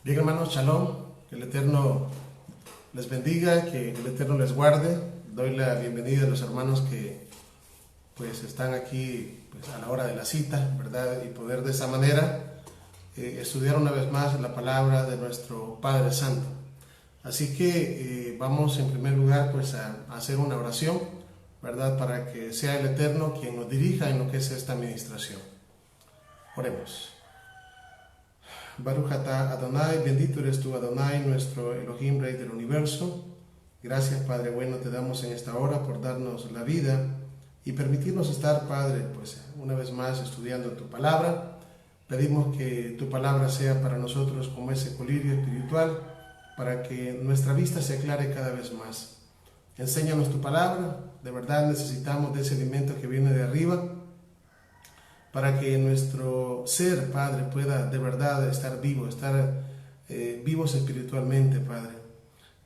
Bien, hermanos, shalom, que el Eterno les bendiga, que el Eterno les guarde. Doy la bienvenida a los hermanos que pues están aquí pues, a la hora de la cita, ¿verdad? Y poder de esa manera estudiar una vez más la palabra de nuestro Padre Santo. Así que vamos en primer lugar pues a hacer una oración, ¿verdad? Para que sea el Eterno quien nos dirija en lo que es esta administración. Oremos. Baruch atah Adonai, bendito eres tú Adonai, nuestro Elohim, Rey del Universo. Gracias, Padre bueno, te damos en esta hora por darnos la vida y permitirnos estar, Padre, pues una vez más estudiando tu palabra. Pedimos que tu palabra sea para nosotros como ese colirio espiritual, para que nuestra vista se aclare cada vez más. Enséñanos tu palabra, de verdad necesitamos de ese alimento que viene de arriba, para que nuestro ser, Padre, pueda de verdad estar vivo, vivos espiritualmente, Padre.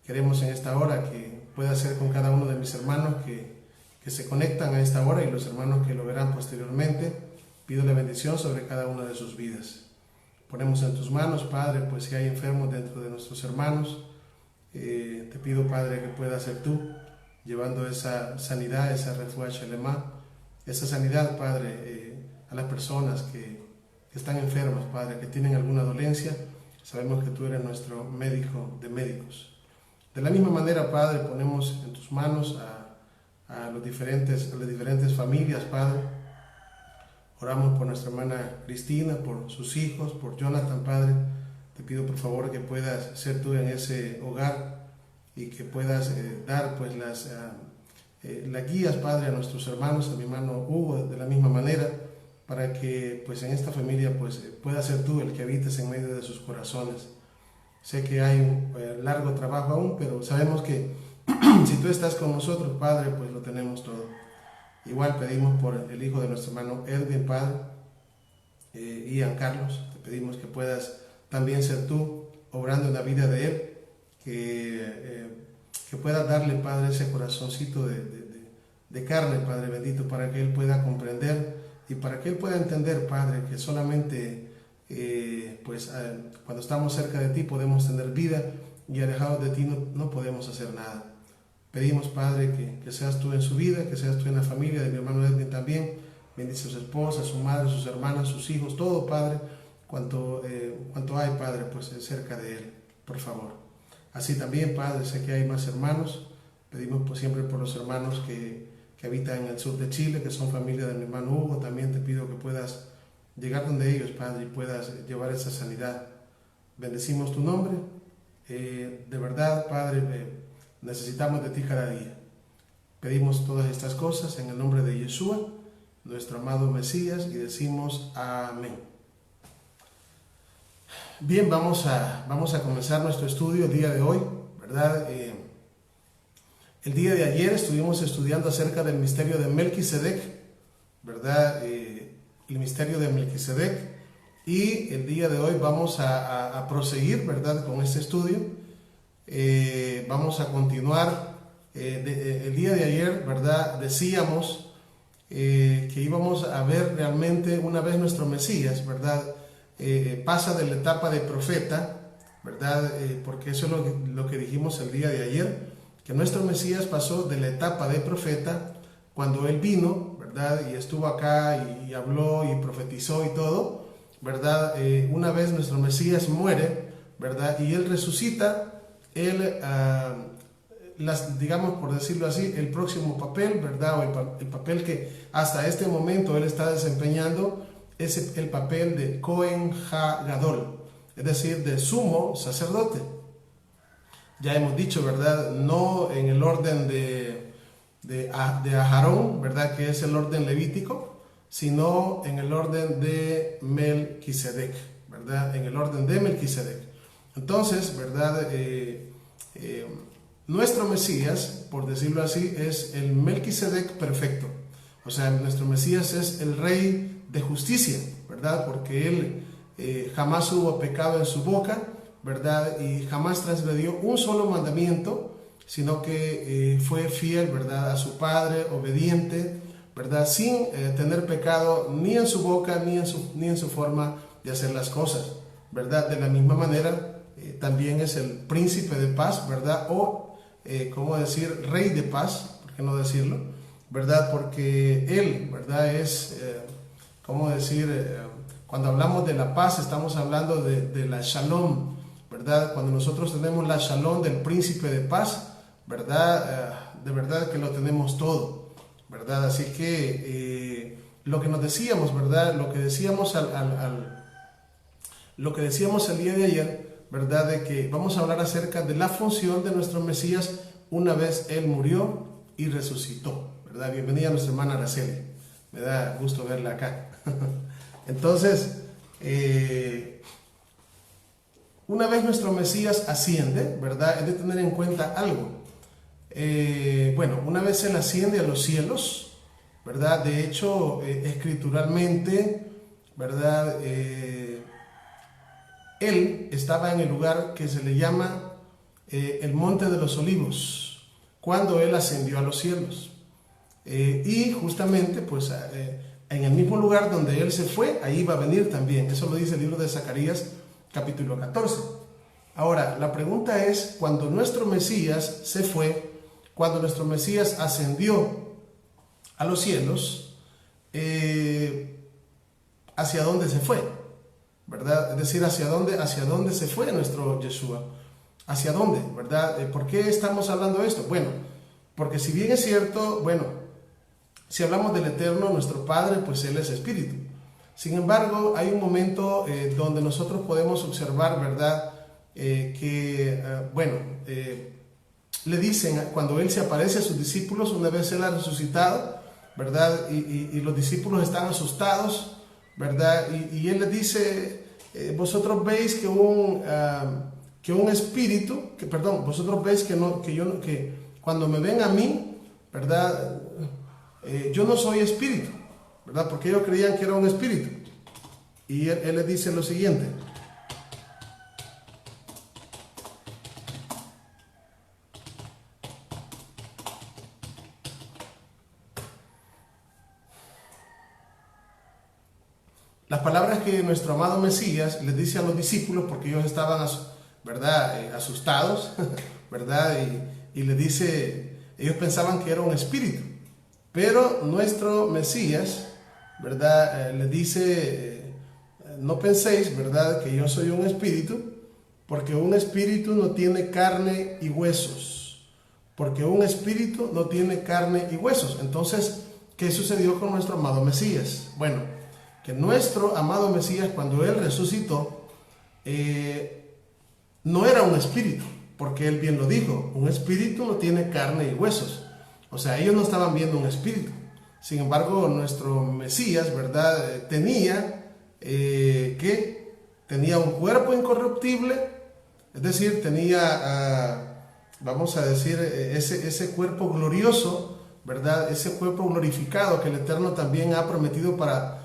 Queremos en esta hora que pueda ser con cada uno de mis hermanos que se conectan a esta hora y los hermanos que lo verán posteriormente. Pido la bendición sobre cada una de sus vidas. Ponemos en tus manos, Padre, pues si hay enfermos dentro de nuestros hermanos, te pido, Padre, que puedas ser tú llevando esa sanidad, esa refuah shelema, esa sanidad, Padre, a las personas que están enfermas, Padre, que tienen alguna dolencia. Sabemos que tú eres nuestro médico de médicos. De la misma manera, Padre, ponemos en tus manos a las diferentes familias, Padre. Oramos por nuestra hermana Cristina, por sus hijos, por Jonathan, Padre. Te pido por favor que puedas ser tú en ese hogar y que puedas dar pues las guías, Padre, a nuestros hermanos, a mi hermano Hugo, de la misma manera, para que pues en esta familia pues pueda ser tú el que habites en medio de sus corazones. Sé que hay un largo trabajo aún, pero sabemos que si tú estás con nosotros, Padre, pues lo tenemos todo. Igual pedimos por el hijo de nuestro hermano Edwin, Padre, Ian Carlos. Te pedimos que puedas también ser tú obrando en la vida de él, que puedas darle, Padre, ese corazoncito de carne, Padre bendito, para que él pueda comprender y para que él pueda entender, Padre, que solamente cuando estamos cerca de ti podemos tener vida y alejados de ti no podemos hacer nada. Pedimos, Padre, que seas tú en su vida, que seas tú en la familia de mi hermano Edwin también. Bendice a su esposa, a su madre, a sus hermanas, a sus hijos, todo, Padre, cuanto hay, Padre, pues cerca de él, por favor. Así también, Padre, sé que hay más hermanos. Pedimos pues, siempre por los hermanos que habitan en el sur de Chile, que son familia de mi hermano Hugo. También te pido que puedas llegar donde ellos, Padre, y puedas llevar esa sanidad. Bendecimos tu nombre. De verdad, Padre, necesitamos de ti cada día. Pedimos todas estas cosas en el nombre de Yeshua, nuestro amado Mesías, y decimos amén. Bien, vamos a comenzar nuestro estudio el día de hoy, ¿verdad? El día de ayer estuvimos estudiando acerca del misterio de Melquisedec, ¿verdad? El misterio de Melquisedec, y el día de hoy vamos a proseguir, ¿verdad? Con este estudio. Vamos a continuar. El día de ayer, ¿verdad? Decíamos que íbamos a ver realmente una vez nuestro Mesías, ¿verdad? Pasa de la etapa de profeta, ¿verdad? Porque eso es lo que dijimos el día de ayer, que nuestro Mesías pasó de la etapa de profeta cuando él vino, ¿verdad? Y estuvo acá y habló y profetizó y todo, ¿verdad? Una vez nuestro Mesías muere, ¿verdad? Y él resucita, él, digamos por decirlo así, el próximo papel, ¿verdad? O el papel que hasta este momento él está desempeñando es el papel de Cohen HaGadol, es decir, de sumo sacerdote. Ya hemos dicho, ¿verdad? No en el orden de Aarón, ¿verdad? Que es el orden levítico, sino en el orden de Melquisedec, ¿verdad? En el orden de Melquisedec. Entonces, ¿verdad? Nuestro Mesías, por decirlo así, es el Melquisedec perfecto. O sea, nuestro Mesías es el Rey de justicia, ¿verdad? Porque él jamás hubo pecado en su boca, ¿verdad? Y jamás transgredió un solo mandamiento, sino que fue fiel, ¿verdad? A su Padre, obediente, ¿verdad? Sin tener pecado ni en su boca ni en su forma de hacer las cosas, ¿verdad? De la misma manera, también es el príncipe de paz, ¿verdad? O, ¿cómo decir? Rey de paz, ¿por qué no decirlo? ¿Verdad? Porque Él, ¿verdad? Es, ¿cómo decir? Cuando hablamos de la paz, estamos hablando de la shalom, ¿verdad? Cuando nosotros tenemos la shalom del príncipe de paz, ¿verdad? De verdad que lo tenemos todo, ¿verdad? Así que lo que nos decíamos, ¿verdad? Lo que decíamos lo que decíamos el día de ayer, ¿verdad? De que vamos a hablar acerca de la función de nuestro Mesías una vez Él murió y resucitó, ¿verdad? Bienvenida a nuestra hermana Araceli, me da gusto verla acá. Entonces, una vez nuestro Mesías asciende, ¿verdad? Es de tener en cuenta algo. Bueno, una vez Él asciende a los cielos, ¿verdad? De hecho, escrituralmente, ¿verdad? Él estaba en el lugar que se le llama el Monte de los Olivos, cuando Él ascendió a los cielos. Y justamente, pues, en el mismo lugar donde Él se fue, ahí va a venir también. Eso lo dice el libro de Zacarías, capítulo 14. Ahora, la pregunta es, cuando nuestro Mesías se fue, cuando nuestro Mesías ascendió a los cielos, ¿hacia dónde se fue? ¿Verdad? Es decir, ¿hacia dónde se fue nuestro Yeshua? ¿Hacia dónde? ¿Verdad? ¿Por qué estamos hablando de esto? Bueno, porque si bien es cierto, bueno, si hablamos del Eterno, nuestro Padre, pues Él es Espíritu. Sin embargo, hay un momento donde nosotros podemos observar, ¿verdad? Le dicen, cuando Él se aparece a sus discípulos, una vez Él ha resucitado, ¿verdad? Y los discípulos están asustados, ¿verdad? Y Él les dice, vosotros veis que un espíritu, vosotros veis que cuando me ven a mí, ¿verdad? Yo no soy espíritu, ¿verdad? Porque ellos creían que era un espíritu. Y él les dice lo siguiente. Las palabras que nuestro amado Mesías les dice a los discípulos, porque ellos estaban, ¿verdad? Asustados, ¿verdad? Y les dice, ellos pensaban que era un espíritu. Pero nuestro Mesías, ¿verdad? Les dice, no penséis, ¿verdad? Que yo soy un espíritu, porque un espíritu no tiene carne y huesos. Porque un espíritu no tiene carne y huesos. Entonces, ¿qué sucedió con nuestro amado Mesías? Bueno, que nuestro amado Mesías, cuando Él resucitó, no era un espíritu, porque Él bien lo dijo, un espíritu no tiene carne y huesos. O sea, ellos no estaban viendo un espíritu. Sin embargo, nuestro Mesías, ¿verdad? Tenía un cuerpo incorruptible, es decir, tenía, vamos a decir, ese cuerpo glorioso, ¿verdad? Ese cuerpo glorificado que el Eterno también ha prometido para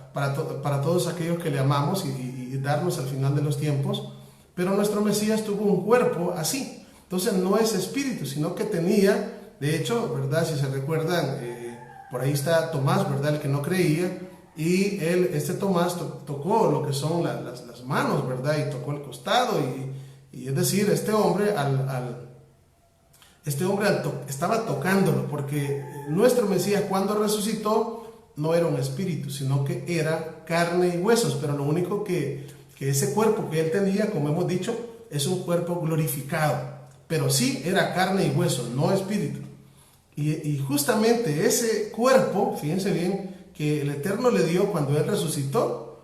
todos aquellos que le amamos y darnos al final de los tiempos. Pero nuestro Mesías tuvo un cuerpo así. Entonces no es espíritu, sino que tenía... De hecho, ¿verdad? Si se recuerdan, por ahí está Tomás, ¿verdad? El que no creía, y este Tomás tocó lo que son las manos, ¿verdad? Y tocó el costado, y es decir, este hombre estaba tocándolo, porque nuestro Mesías cuando resucitó no era un espíritu, sino que era carne y huesos, pero lo único que ese cuerpo que él tenía, como hemos dicho, es un cuerpo glorificado. Pero sí era carne y hueso, no espíritu. Y justamente ese cuerpo, fíjense bien, que el Eterno le dio cuando Él resucitó,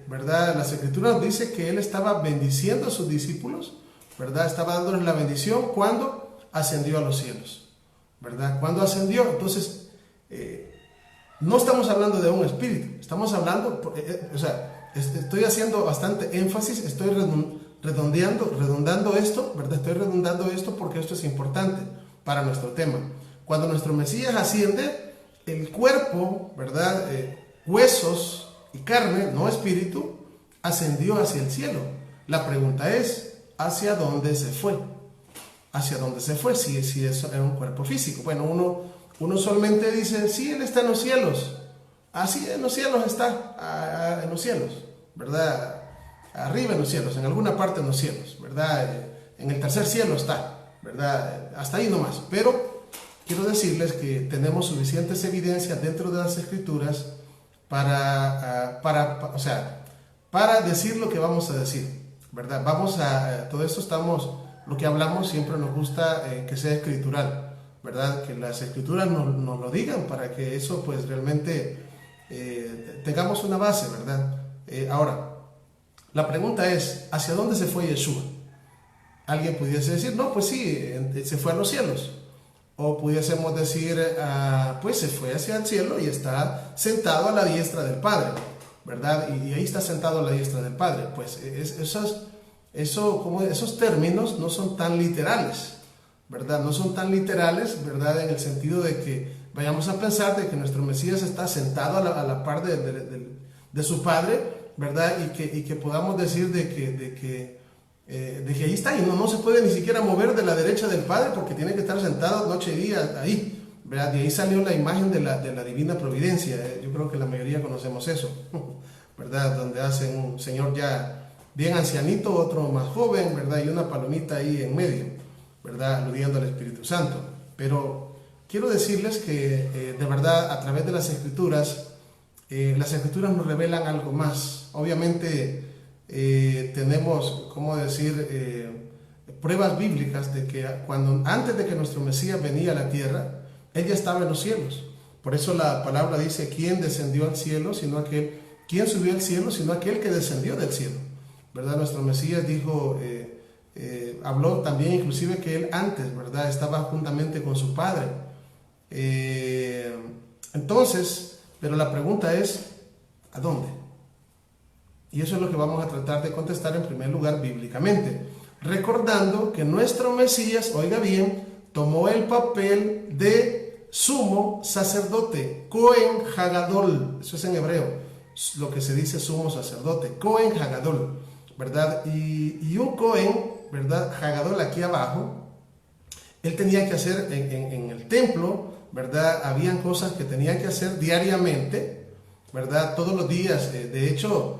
¿verdad? Las Escrituras nos dice que Él estaba bendiciendo a sus discípulos, ¿verdad? Estaba dándoles la bendición cuando ascendió a los cielos, ¿verdad? Cuando ascendió, entonces, no estamos hablando de un espíritu, estamos hablando, estoy haciendo bastante énfasis, estoy redondeando esto, ¿verdad? Estoy redondando esto porque esto es importante para nuestro tema. Cuando nuestro Mesías asciende, el cuerpo, ¿verdad? Huesos y carne, no espíritu, ascendió hacia el cielo. La pregunta es, ¿hacia dónde se fue? ¿Hacia dónde se fue? Si eso era un cuerpo físico. Bueno, uno solamente dice, sí, Él está en los cielos. Así en los cielos está, en los cielos, ¿verdad? arriba en los cielos, en alguna parte en los cielos, ¿verdad? En el tercer cielo está, ¿verdad? Hasta ahí nomás. Pero quiero decirles que tenemos suficientes evidencias dentro de las Escrituras o sea, para decir lo que vamos a decir, ¿verdad? Todo esto lo que hablamos siempre nos gusta que sea escritural, ¿verdad? Que las Escrituras nos lo digan para que eso pues realmente tengamos una base, ¿verdad? Ahora, la pregunta es, ¿hacia dónde se fue Yeshua? Alguien pudiese decir, no, pues sí, se fue a los cielos. O pudiésemos decir, pues se fue hacia el cielo y está sentado a la diestra del Padre, ¿verdad? Y ahí está sentado a la diestra del Padre. Pues esos términos no son tan literales, ¿verdad? No son tan literales, ¿verdad? En el sentido de que vayamos a pensar de que nuestro Mesías está sentado a la par de su Padre, ¿verdad? Y que podamos decir de que ahí está y no se puede ni siquiera mover de la derecha del Padre porque tiene que estar sentado noche y día ahí, ¿verdad? De ahí salió la imagen de la divina providencia. Yo creo que la mayoría conocemos eso, ¿verdad? Donde hacen un señor ya bien ancianito, otro más joven, ¿verdad? Y una palomita ahí en medio, ¿verdad? Aludiendo al Espíritu Santo. Pero quiero decirles que de verdad a través de las Escrituras nos revelan algo más. Obviamente tenemos, ¿cómo decir?, pruebas bíblicas de que antes de que nuestro Mesías venía a la tierra, Él ya estaba en los cielos. Por eso la palabra dice, ¿quién descendió al cielo? ¿Quién subió al cielo? Sino aquel que descendió del cielo, ¿verdad? Nuestro Mesías dijo, habló también inclusive que Él antes, ¿verdad?, estaba juntamente con su Padre. Entonces, pero la pregunta es, ¿a dónde? Y eso es lo que vamos a tratar de contestar en primer lugar bíblicamente, recordando que nuestro Mesías, oiga bien, tomó el papel de sumo sacerdote, Cohen Hagadol, eso es en hebreo, lo que se dice sumo sacerdote, Cohen Hagadol, ¿verdad? Y un Cohen, ¿verdad? Hagadol aquí abajo, él tenía que hacer en el templo, ¿verdad? Habían cosas que tenía que hacer diariamente, ¿verdad? Todos los días, de hecho,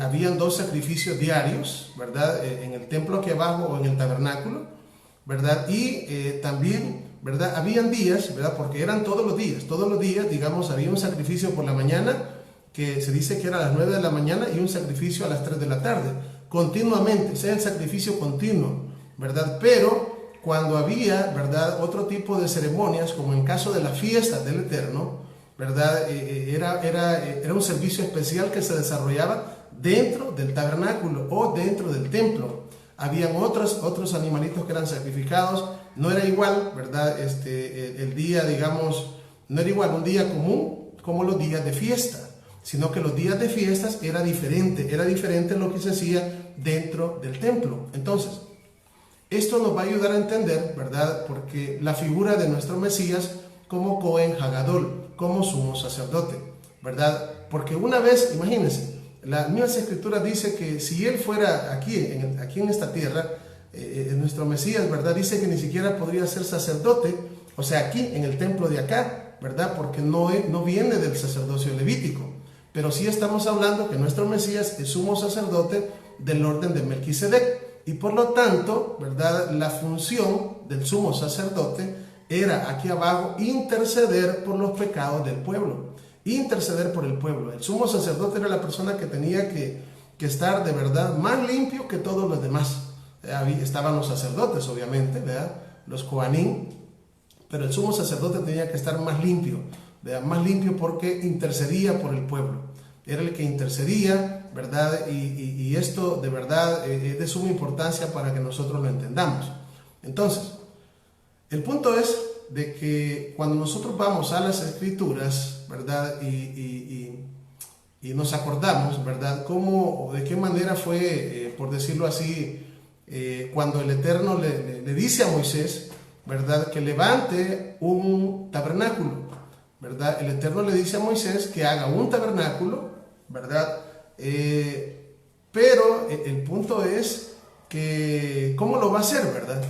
habían 2 sacrificios diarios, ¿verdad? En el templo aquí abajo o en el tabernáculo, ¿verdad? Y también, ¿verdad? Habían días, ¿verdad? Porque eran todos los días, digamos, había un sacrificio por la mañana, que se dice que era a las 9 de la mañana, y un sacrificio a las 3 de la tarde, continuamente, ese es el sacrificio continuo, ¿verdad? Pero cuando había, ¿verdad?, otro tipo de ceremonias, como en caso de la fiesta del Eterno, ¿verdad?, era un servicio especial que se desarrollaba dentro del tabernáculo o dentro del templo. Habían otros animalitos que eran sacrificados. No era igual, ¿verdad?, el día, digamos, no era igual un día común como los días de fiesta, sino que los días de fiestas era diferente lo que se hacía dentro del templo. Entonces, esto nos va a ayudar a entender, ¿verdad?, porque la figura de nuestro Mesías como Cohen Hagadol, como sumo sacerdote, ¿verdad? Porque una vez, imagínense, las mismas Escrituras dice que si Él fuera aquí en esta tierra, nuestro Mesías, ¿verdad?, dice que ni siquiera podría ser sacerdote, o sea, aquí en el templo de acá, ¿verdad?, porque no viene del sacerdocio levítico, pero sí estamos hablando que nuestro Mesías es sumo sacerdote del orden de Melquisedec. Y por lo tanto, ¿verdad?, la función del sumo sacerdote era aquí abajo interceder por los pecados del pueblo, interceder por el pueblo. El sumo sacerdote era la persona que tenía que estar de verdad más limpio que todos los demás. Estaban los sacerdotes, obviamente, ¿verdad?, los coanín, pero el sumo sacerdote tenía que estar más limpio, ¿verdad?, más limpio porque intercedía por el pueblo. Era el que intercedía, ¿verdad? Y esto de verdad es de suma importancia para que nosotros lo entendamos. Entonces, el punto es de que cuando nosotros vamos a las Escrituras, ¿verdad?, y nos acordamos, ¿verdad?, de qué manera fue, por decirlo así, cuando el Eterno le dice a Moisés, ¿verdad?, que levante un tabernáculo, ¿verdad? El Eterno le dice a Moisés que haga un tabernáculo, ¿verdad? Pero el punto es que ¿cómo lo va a hacer, verdad?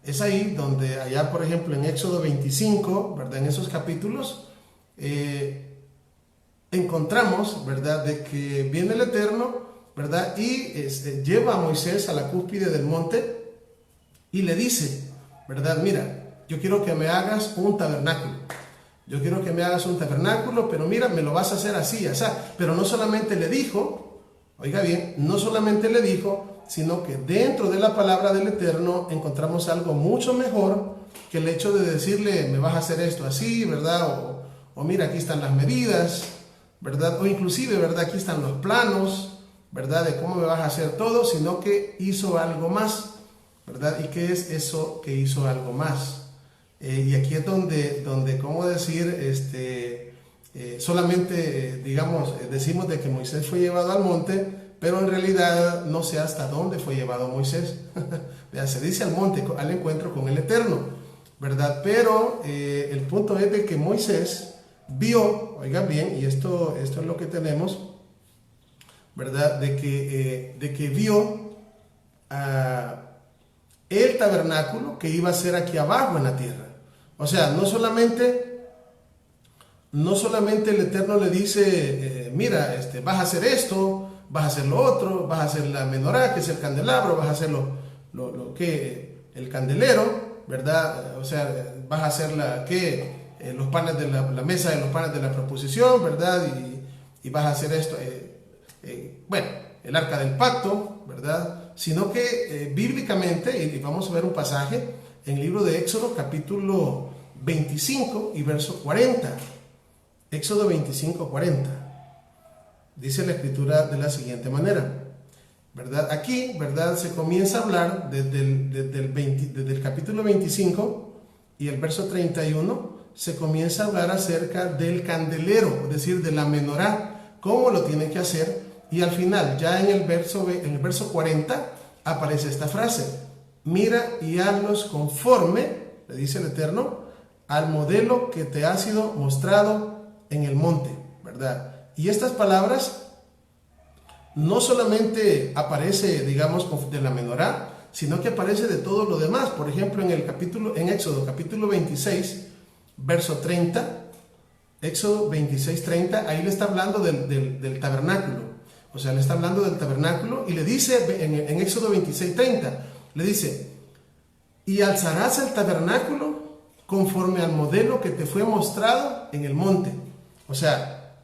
Es ahí donde allá, por ejemplo, en Éxodo 25, ¿verdad?, en esos capítulos encontramos, ¿verdad?, de que viene el Eterno, ¿verdad? Y lleva a Moisés a la cúspide del monte y le dice, ¿verdad? Mira, yo quiero que me hagas un tabernáculo. Yo quiero que me hagas un tabernáculo, pero mira, me lo vas a hacer así, así. Pero no solamente le dijo, oiga bien, no solamente le dijo, sino que dentro de la palabra del Eterno encontramos algo mucho mejor que el hecho de decirle, me vas a hacer esto así, ¿verdad? O mira, aquí están las medidas, ¿verdad? O inclusive, ¿verdad? Aquí están los planos, ¿verdad? De cómo me vas a hacer todo, sino que hizo algo más, ¿verdad? ¿Y qué es eso que hizo algo más? Y aquí es donde ¿cómo decir? Solamente, digamos, decimos de que Moisés fue llevado al monte, pero en realidad no sé hasta dónde fue llevado Moisés. Se dice al monte, al encuentro con el Eterno, ¿verdad? Pero el punto es de que Moisés vio, oigan bien, y esto es lo que tenemos, ¿verdad? De que vio el tabernáculo que iba a ser aquí abajo en la tierra. O sea, no solamente el Eterno le dice, mira, vas a hacer esto, vas a hacer lo otro, vas a hacer la menorá, que es el candelabro, vas a hacer el candelero, ¿verdad? O sea, vas a hacer los panes de la mesa de los panes de la proposición, ¿verdad? Y vas a hacer esto, bueno, el arca del pacto, ¿verdad? Sino que bíblicamente, y vamos a ver un pasaje en el libro de Éxodo, capítulo 25 y verso 40. Éxodo 25, 40. Dice la escritura de la siguiente manera, ¿verdad? Aquí, ¿verdad? Se comienza a hablar desde el capítulo 25 y el verso 31, se comienza a hablar acerca del candelero, es decir, de la menorá, cómo lo tiene que hacer, y al final, ya en el verso 40, aparece esta frase, mira y hazlos conforme, le dice el Eterno, al modelo que te ha sido mostrado en el monte, ¿verdad? Y estas palabras no solamente aparece, digamos, de la menorá, sino que aparece de todo lo demás. Por ejemplo, en Éxodo capítulo 26, verso 30, Éxodo 26, 30, ahí le está hablando del tabernáculo. O sea, le está hablando del tabernáculo y le dice en Éxodo 26, 30, le dice, y alzarás el tabernáculo conforme al modelo que te fue mostrado en el monte. O sea,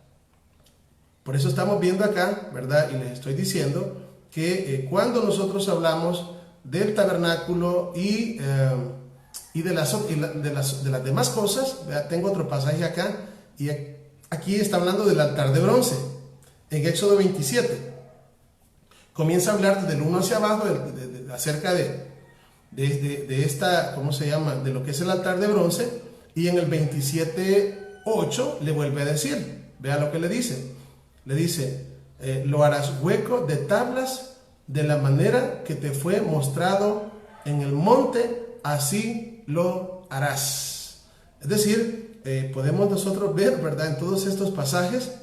por eso estamos viendo acá, ¿verdad? Y les estoy diciendo que cuando nosotros hablamos del tabernáculo y de las demás cosas, ¿verdad? Tengo otro pasaje acá, y aquí está hablando del altar de bronce, en Éxodo 27. Comienza a hablar desde el 1 hacia abajo, acerca de esta, ¿cómo se llama? De lo que es el altar de bronce, y en el 27:8 le vuelve a decir, vea lo que le dice. Le dice, lo harás hueco de tablas de la manera que te fue mostrado en el monte, así lo harás. Es decir, podemos nosotros ver, ¿verdad? En todos estos pasajes,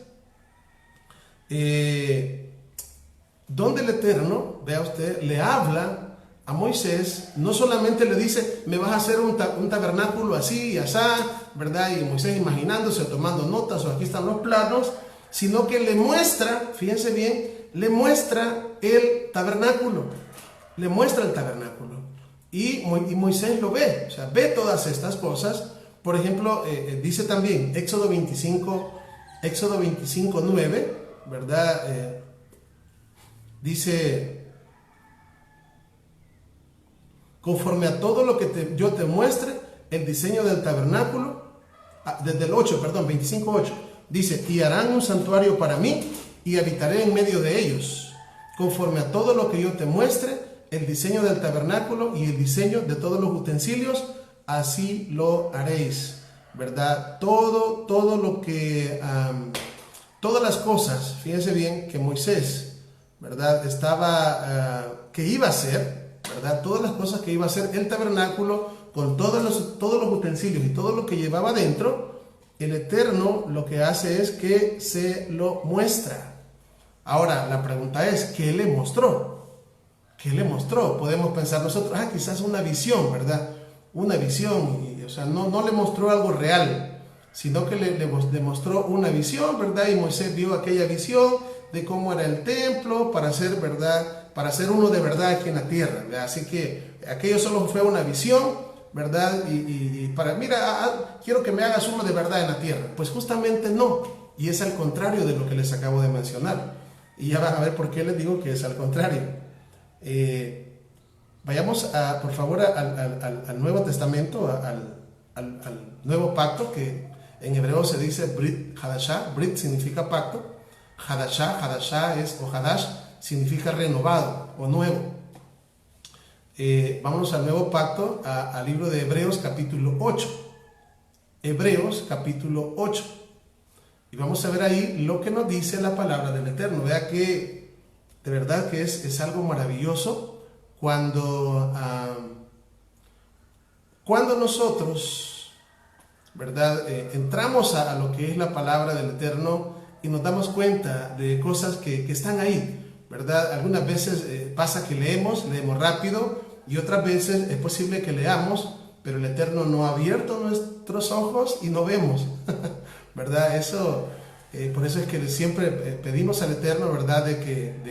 donde el Eterno, vea usted, le habla a Moisés, no solamente le dice, me vas a hacer un tabernáculo así y asá, ¿verdad? Y Moisés imaginándose, tomando notas, o aquí están los planos, sino que le muestra, fíjense bien, le muestra el tabernáculo, le muestra el tabernáculo, y Moisés lo ve, o sea, ve todas estas cosas. Por ejemplo, dice también Éxodo 25, 9, ¿verdad? Dice, conforme a todo lo que yo te muestre, el diseño del tabernáculo, desde el 25:8, dice, y harán un santuario para mí, y habitaré en medio de ellos, conforme a todo lo que yo te muestre, el diseño del tabernáculo y el diseño de todos los utensilios, así lo haréis, ¿verdad? Todo lo que, todas las cosas, fíjense bien, que Moisés, ¿verdad? Que iba a hacer, ¿verdad? Todas las cosas que iba a hacer el tabernáculo, con todos los utensilios y todo lo que llevaba dentro, el Eterno lo que hace es que se lo muestra. Ahora, la pregunta es, ¿qué le mostró? ¿Qué le mostró? Podemos pensar nosotros, quizás una visión, ¿verdad? Una visión, o sea, no le mostró algo real, sino que le mostró una visión, ¿verdad? Y Moisés vio aquella visión, de cómo era el templo para hacer, ¿verdad? Para ser uno de verdad aquí en la tierra, ¿verdad? Así que aquello solo fue una visión, ¿verdad? Y para, mira, quiero que me hagas uno de verdad en la tierra. Pues justamente no, y es al contrario de lo que les acabo de mencionar. Y ya van a ver por qué les digo que es al contrario. Vayamos, por favor, al Nuevo Testamento, al Nuevo Pacto, que en hebreo se dice Brit Hadashah. Brit significa pacto. Hadashah es, o Hadash, significa renovado o nuevo. Vámonos al Nuevo Pacto, al libro de Hebreos capítulo 8. Hebreos capítulo 8. Y vamos a ver ahí lo que nos dice la palabra del Eterno. Vea que de verdad que es algo maravilloso cuando nosotros, ¿verdad? Entramos a lo que es la palabra del Eterno y nos damos cuenta de cosas que están ahí, ¿verdad? Algunas veces pasa que leemos rápido, y otras veces es posible que leamos, pero el Eterno no ha abierto nuestros ojos y no vemos, ¿verdad? Eso, por eso es que siempre pedimos al Eterno, ¿verdad? De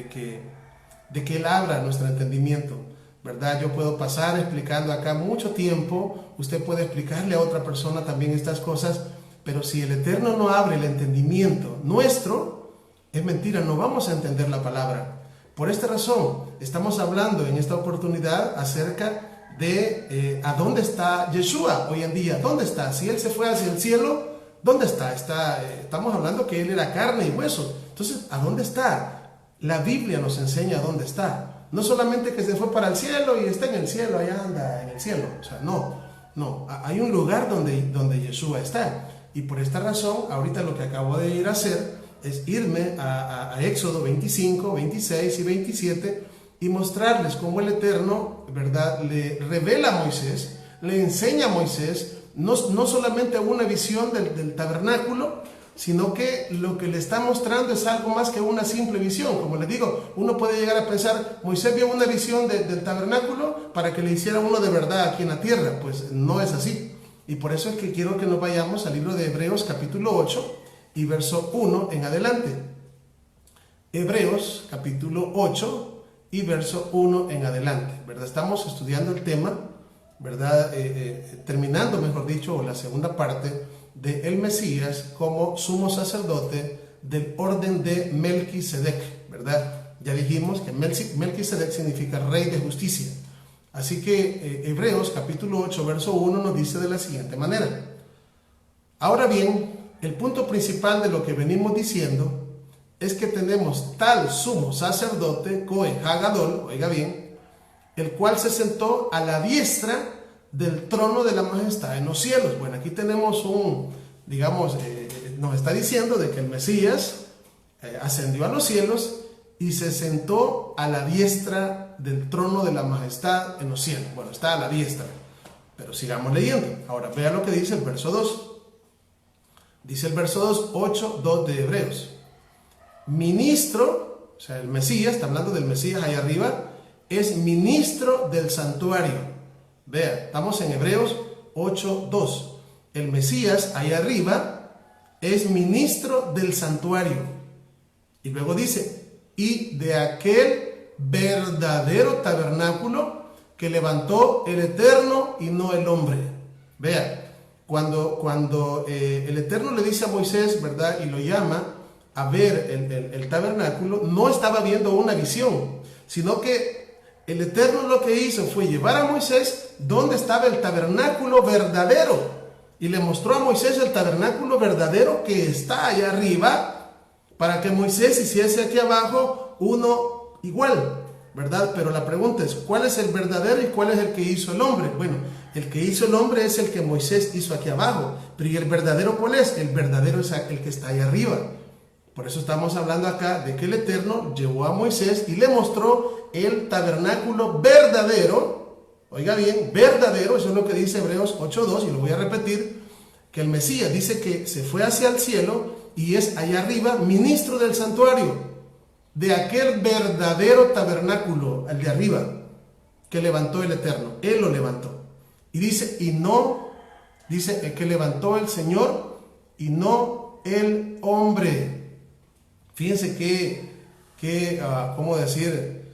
que Él abra nuestro entendimiento, ¿verdad? Yo puedo pasar explicando acá mucho tiempo, usted puede explicarle a otra persona también estas cosas, pero si el Eterno no abre el entendimiento nuestro, es mentira, no vamos a entender la palabra. Por esta razón, estamos hablando en esta oportunidad acerca de a dónde está Yeshua hoy en día. ¿Dónde está? Si Él se fue hacia el cielo, ¿dónde está? Estamos hablando que Él era carne y hueso. Entonces, ¿a dónde está? La Biblia nos enseña a dónde está. No solamente que se fue para el cielo y está en el cielo, allá anda en el cielo. O sea, no. Hay un lugar donde Yeshua está. Y por esta razón, ahorita lo que acabo de ir a hacer es irme a Éxodo 25, 26 y 27 y mostrarles cómo el Eterno, ¿verdad?, le revela a Moisés, le enseña a Moisés, no solamente una visión del tabernáculo, sino que lo que le está mostrando es algo más que una simple visión. Como les digo, uno puede llegar a pensar, Moisés vio una visión del tabernáculo para que le hiciera uno de verdad aquí en la tierra. Pues no es así. Y por eso es que quiero que nos vayamos al libro de Hebreos capítulo 8 y verso 1 en adelante. Hebreos capítulo 8 y verso 1 en adelante, ¿verdad? Estamos estudiando el tema, ¿verdad? Terminando, mejor dicho, la segunda parte de el Mesías como sumo sacerdote del orden de Melquisedec, ¿verdad? Ya dijimos que Melquisedec significa rey de justicia. Así que Hebreos capítulo 8 verso 1 nos dice de la siguiente manera: ahora bien, el punto principal de lo que venimos diciendo es que tenemos tal sumo sacerdote, Cohen Hagadol, oiga bien, el cual se sentó a la diestra del trono de la majestad en los cielos. Bueno, aquí tenemos nos está diciendo de que el Mesías ascendió a los cielos y se sentó a la diestra del trono de la majestad en los cielos. Bueno, está a la diestra, pero sigamos leyendo. Ahora, vea lo que dice el verso 2. Dice el verso 2, 8:2 de Hebreos. Ministro, o sea, el Mesías, está hablando del Mesías ahí arriba, es ministro del santuario. Vea, estamos en Hebreos 8:2. El Mesías ahí arriba es ministro del santuario. Y luego dice, y de aquel verdadero tabernáculo que levantó el Eterno y no el hombre. Vea, cuando el Eterno le dice a Moisés, ¿verdad?, y lo llama a ver el tabernáculo, no estaba viendo una visión, sino que el Eterno lo que hizo fue llevar a Moisés donde estaba el tabernáculo verdadero, y le mostró a Moisés el tabernáculo verdadero que está allá arriba, para que Moisés hiciese aquí abajo uno igual, ¿verdad? Pero la pregunta es, ¿cuál es el verdadero y cuál es el que hizo el hombre? Bueno, el que hizo el hombre es el que Moisés hizo aquí abajo, pero ¿y el verdadero cuál es? El verdadero es el que está ahí arriba. Por eso estamos hablando acá de que el Eterno llevó a Moisés y le mostró el tabernáculo verdadero. Oiga bien, verdadero, eso es lo que dice Hebreos 8:2, y lo voy a repetir, que el Mesías dice que se fue hacia el cielo y es allá arriba ministro del santuario, de aquel verdadero tabernáculo, el de arriba, que levantó el Eterno. Él lo levantó. Y dice, dice que levantó el Señor y no el hombre. Fíjense que ¿cómo decir?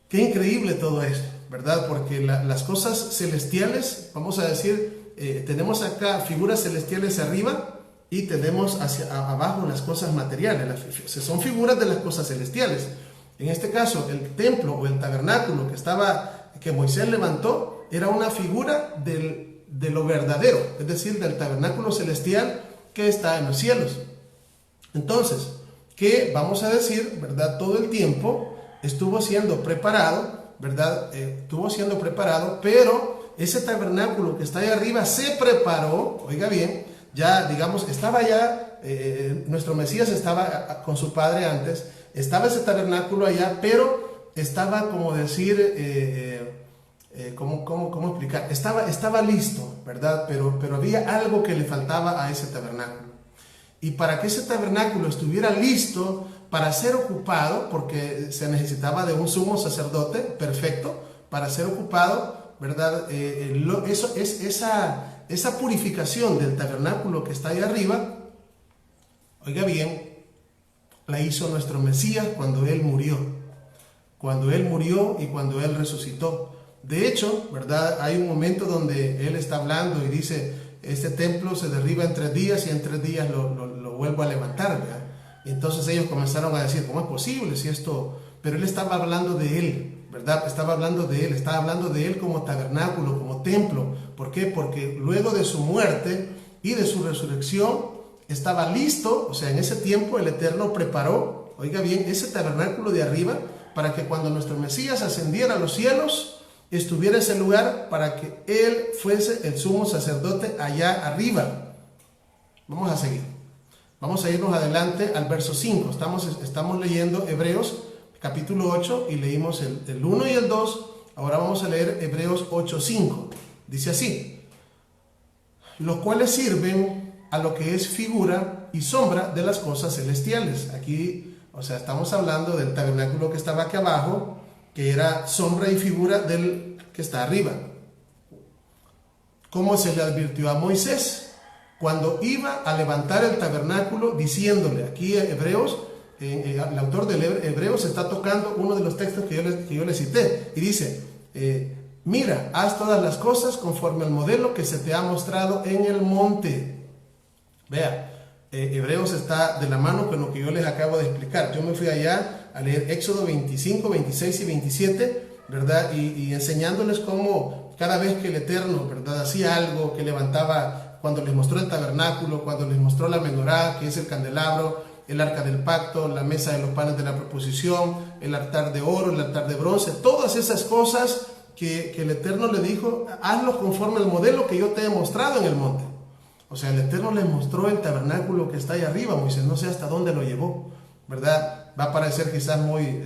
Qué increíble todo esto, ¿verdad? Porque las cosas celestiales, vamos a decir, tenemos acá figuras celestiales arriba y tenemos hacia abajo las cosas materiales. Son figuras de las cosas celestiales. En este caso, el templo o el tabernáculo que Moisés levantó era una figura de lo verdadero, es decir, del tabernáculo celestial que está en los cielos. Entonces, que vamos a decir, ¿verdad? Todo el tiempo estuvo siendo preparado, ¿verdad? Estuvo siendo preparado, pero ese tabernáculo que está ahí arriba se preparó, oiga bien, ya digamos, estaba ya, nuestro Mesías estaba con su padre antes, estaba ese tabernáculo allá, pero estaba, como decir, ¿cómo explicar? Estaba listo, ¿verdad? Pero había algo que le faltaba a ese tabernáculo. Y para que ese tabernáculo estuviera listo para ser ocupado, porque se necesitaba de un sumo sacerdote perfecto para ser ocupado, ¿verdad? Esa purificación del tabernáculo que está ahí arriba, oiga bien, la hizo nuestro Mesías cuando Él murió. Cuando Él murió y cuando Él resucitó. De hecho, ¿verdad? Hay un momento donde Él está hablando y dice, este templo se derriba en 3 días y en 3 días lo vuelvo a levantar, ¿verdad? Y entonces ellos comenzaron a decir, ¿cómo es posible si esto? Pero Él estaba hablando de Él, ¿verdad? Estaba hablando de Él como tabernáculo, como templo. ¿Por qué? Porque luego de su muerte y de su resurrección estaba listo, o sea, en ese tiempo el Eterno preparó, oiga bien, ese tabernáculo de arriba para que cuando nuestro Mesías ascendiera a los cielos, estuviera ese lugar para que Él fuese el sumo sacerdote allá arriba. Vamos a seguir. Vamos a irnos adelante al verso 5. Estamos leyendo Hebreos capítulo 8 y leímos el 1 y el 2. Ahora vamos a leer Hebreos 8:5. Dice así: los cuales sirven a lo que es figura y sombra de las cosas celestiales. Aquí, o sea, estamos hablando del tabernáculo que estaba aquí abajo, que era sombra y figura del que está arriba. Como se le advirtió a Moisés cuando iba a levantar el tabernáculo, diciéndole, aquí Hebreos, el autor de Hebreos está tocando uno de los textos que yo le cité, y dice, mira, haz todas las cosas conforme al modelo que se te ha mostrado en el monte. Vea, Hebreos está de la mano con lo que yo les acabo de explicar. Yo me fui allá a leer Éxodo 25, 26 y 27, ¿verdad? Y enseñándoles cómo cada vez que el Eterno, ¿verdad?, hacía algo, que levantaba, cuando les mostró el tabernáculo, cuando les mostró la menorá, que es el candelabro, el arca del pacto, la mesa de los panes de la proposición, el altar de oro, el altar de bronce, todas esas cosas que el Eterno le dijo, hazlo conforme al modelo que yo te he mostrado en el monte. O sea, el Eterno les mostró el tabernáculo que está ahí arriba, Moisés, no sé hasta dónde lo llevó, ¿verdad? Va a parecer quizás muy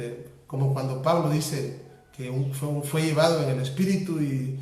como cuando Pablo dice que fue llevado en el espíritu y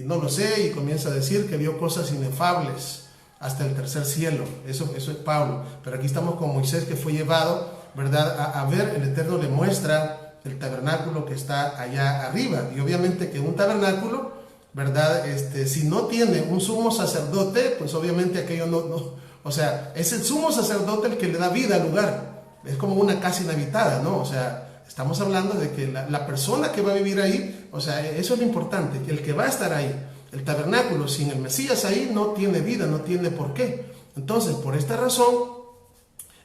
no lo sé, y comienza a decir que vio cosas inefables hasta el tercer cielo. Eso es Pablo. Pero aquí estamos con Moisés, que fue llevado, ¿verdad?, a ver, el Eterno le muestra el tabernáculo que está allá arriba. Y obviamente que un tabernáculo, ¿verdad?, si no tiene un sumo sacerdote, pues obviamente aquello no, o sea, es el sumo sacerdote el que le da vida al lugar. Es como una casa inhabitada, ¿no? O sea, estamos hablando de que la persona que va a vivir ahí, o sea, eso es lo importante, que el que va a estar ahí, el tabernáculo, sin el Mesías ahí, no tiene vida, no tiene por qué. Entonces, por esta razón,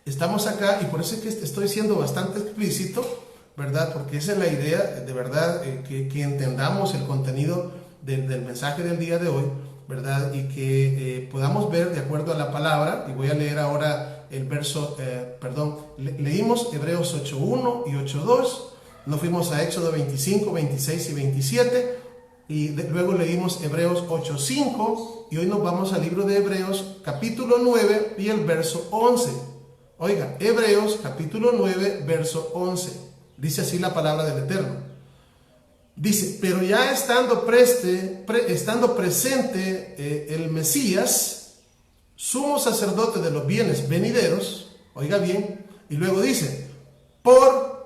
estamos acá, y por eso es que estoy siendo bastante explícito, ¿verdad? Porque esa es la idea, de verdad, que entendamos el contenido del mensaje del día de hoy, ¿verdad? Y que podamos ver de acuerdo a la palabra. Y voy a leer ahora el verso, leímos Hebreos 8.1 y 8.2, nos fuimos a Éxodo 25, 26 y 27, y luego leímos Hebreos 8.5, y hoy nos vamos al libro de Hebreos capítulo 9 y el verso 11. Oiga, Hebreos capítulo 9, verso 11, dice así la palabra del Eterno. Dice, pero ya estando presente el Mesías, sumo sacerdote de los bienes venideros, oiga bien, y luego dice,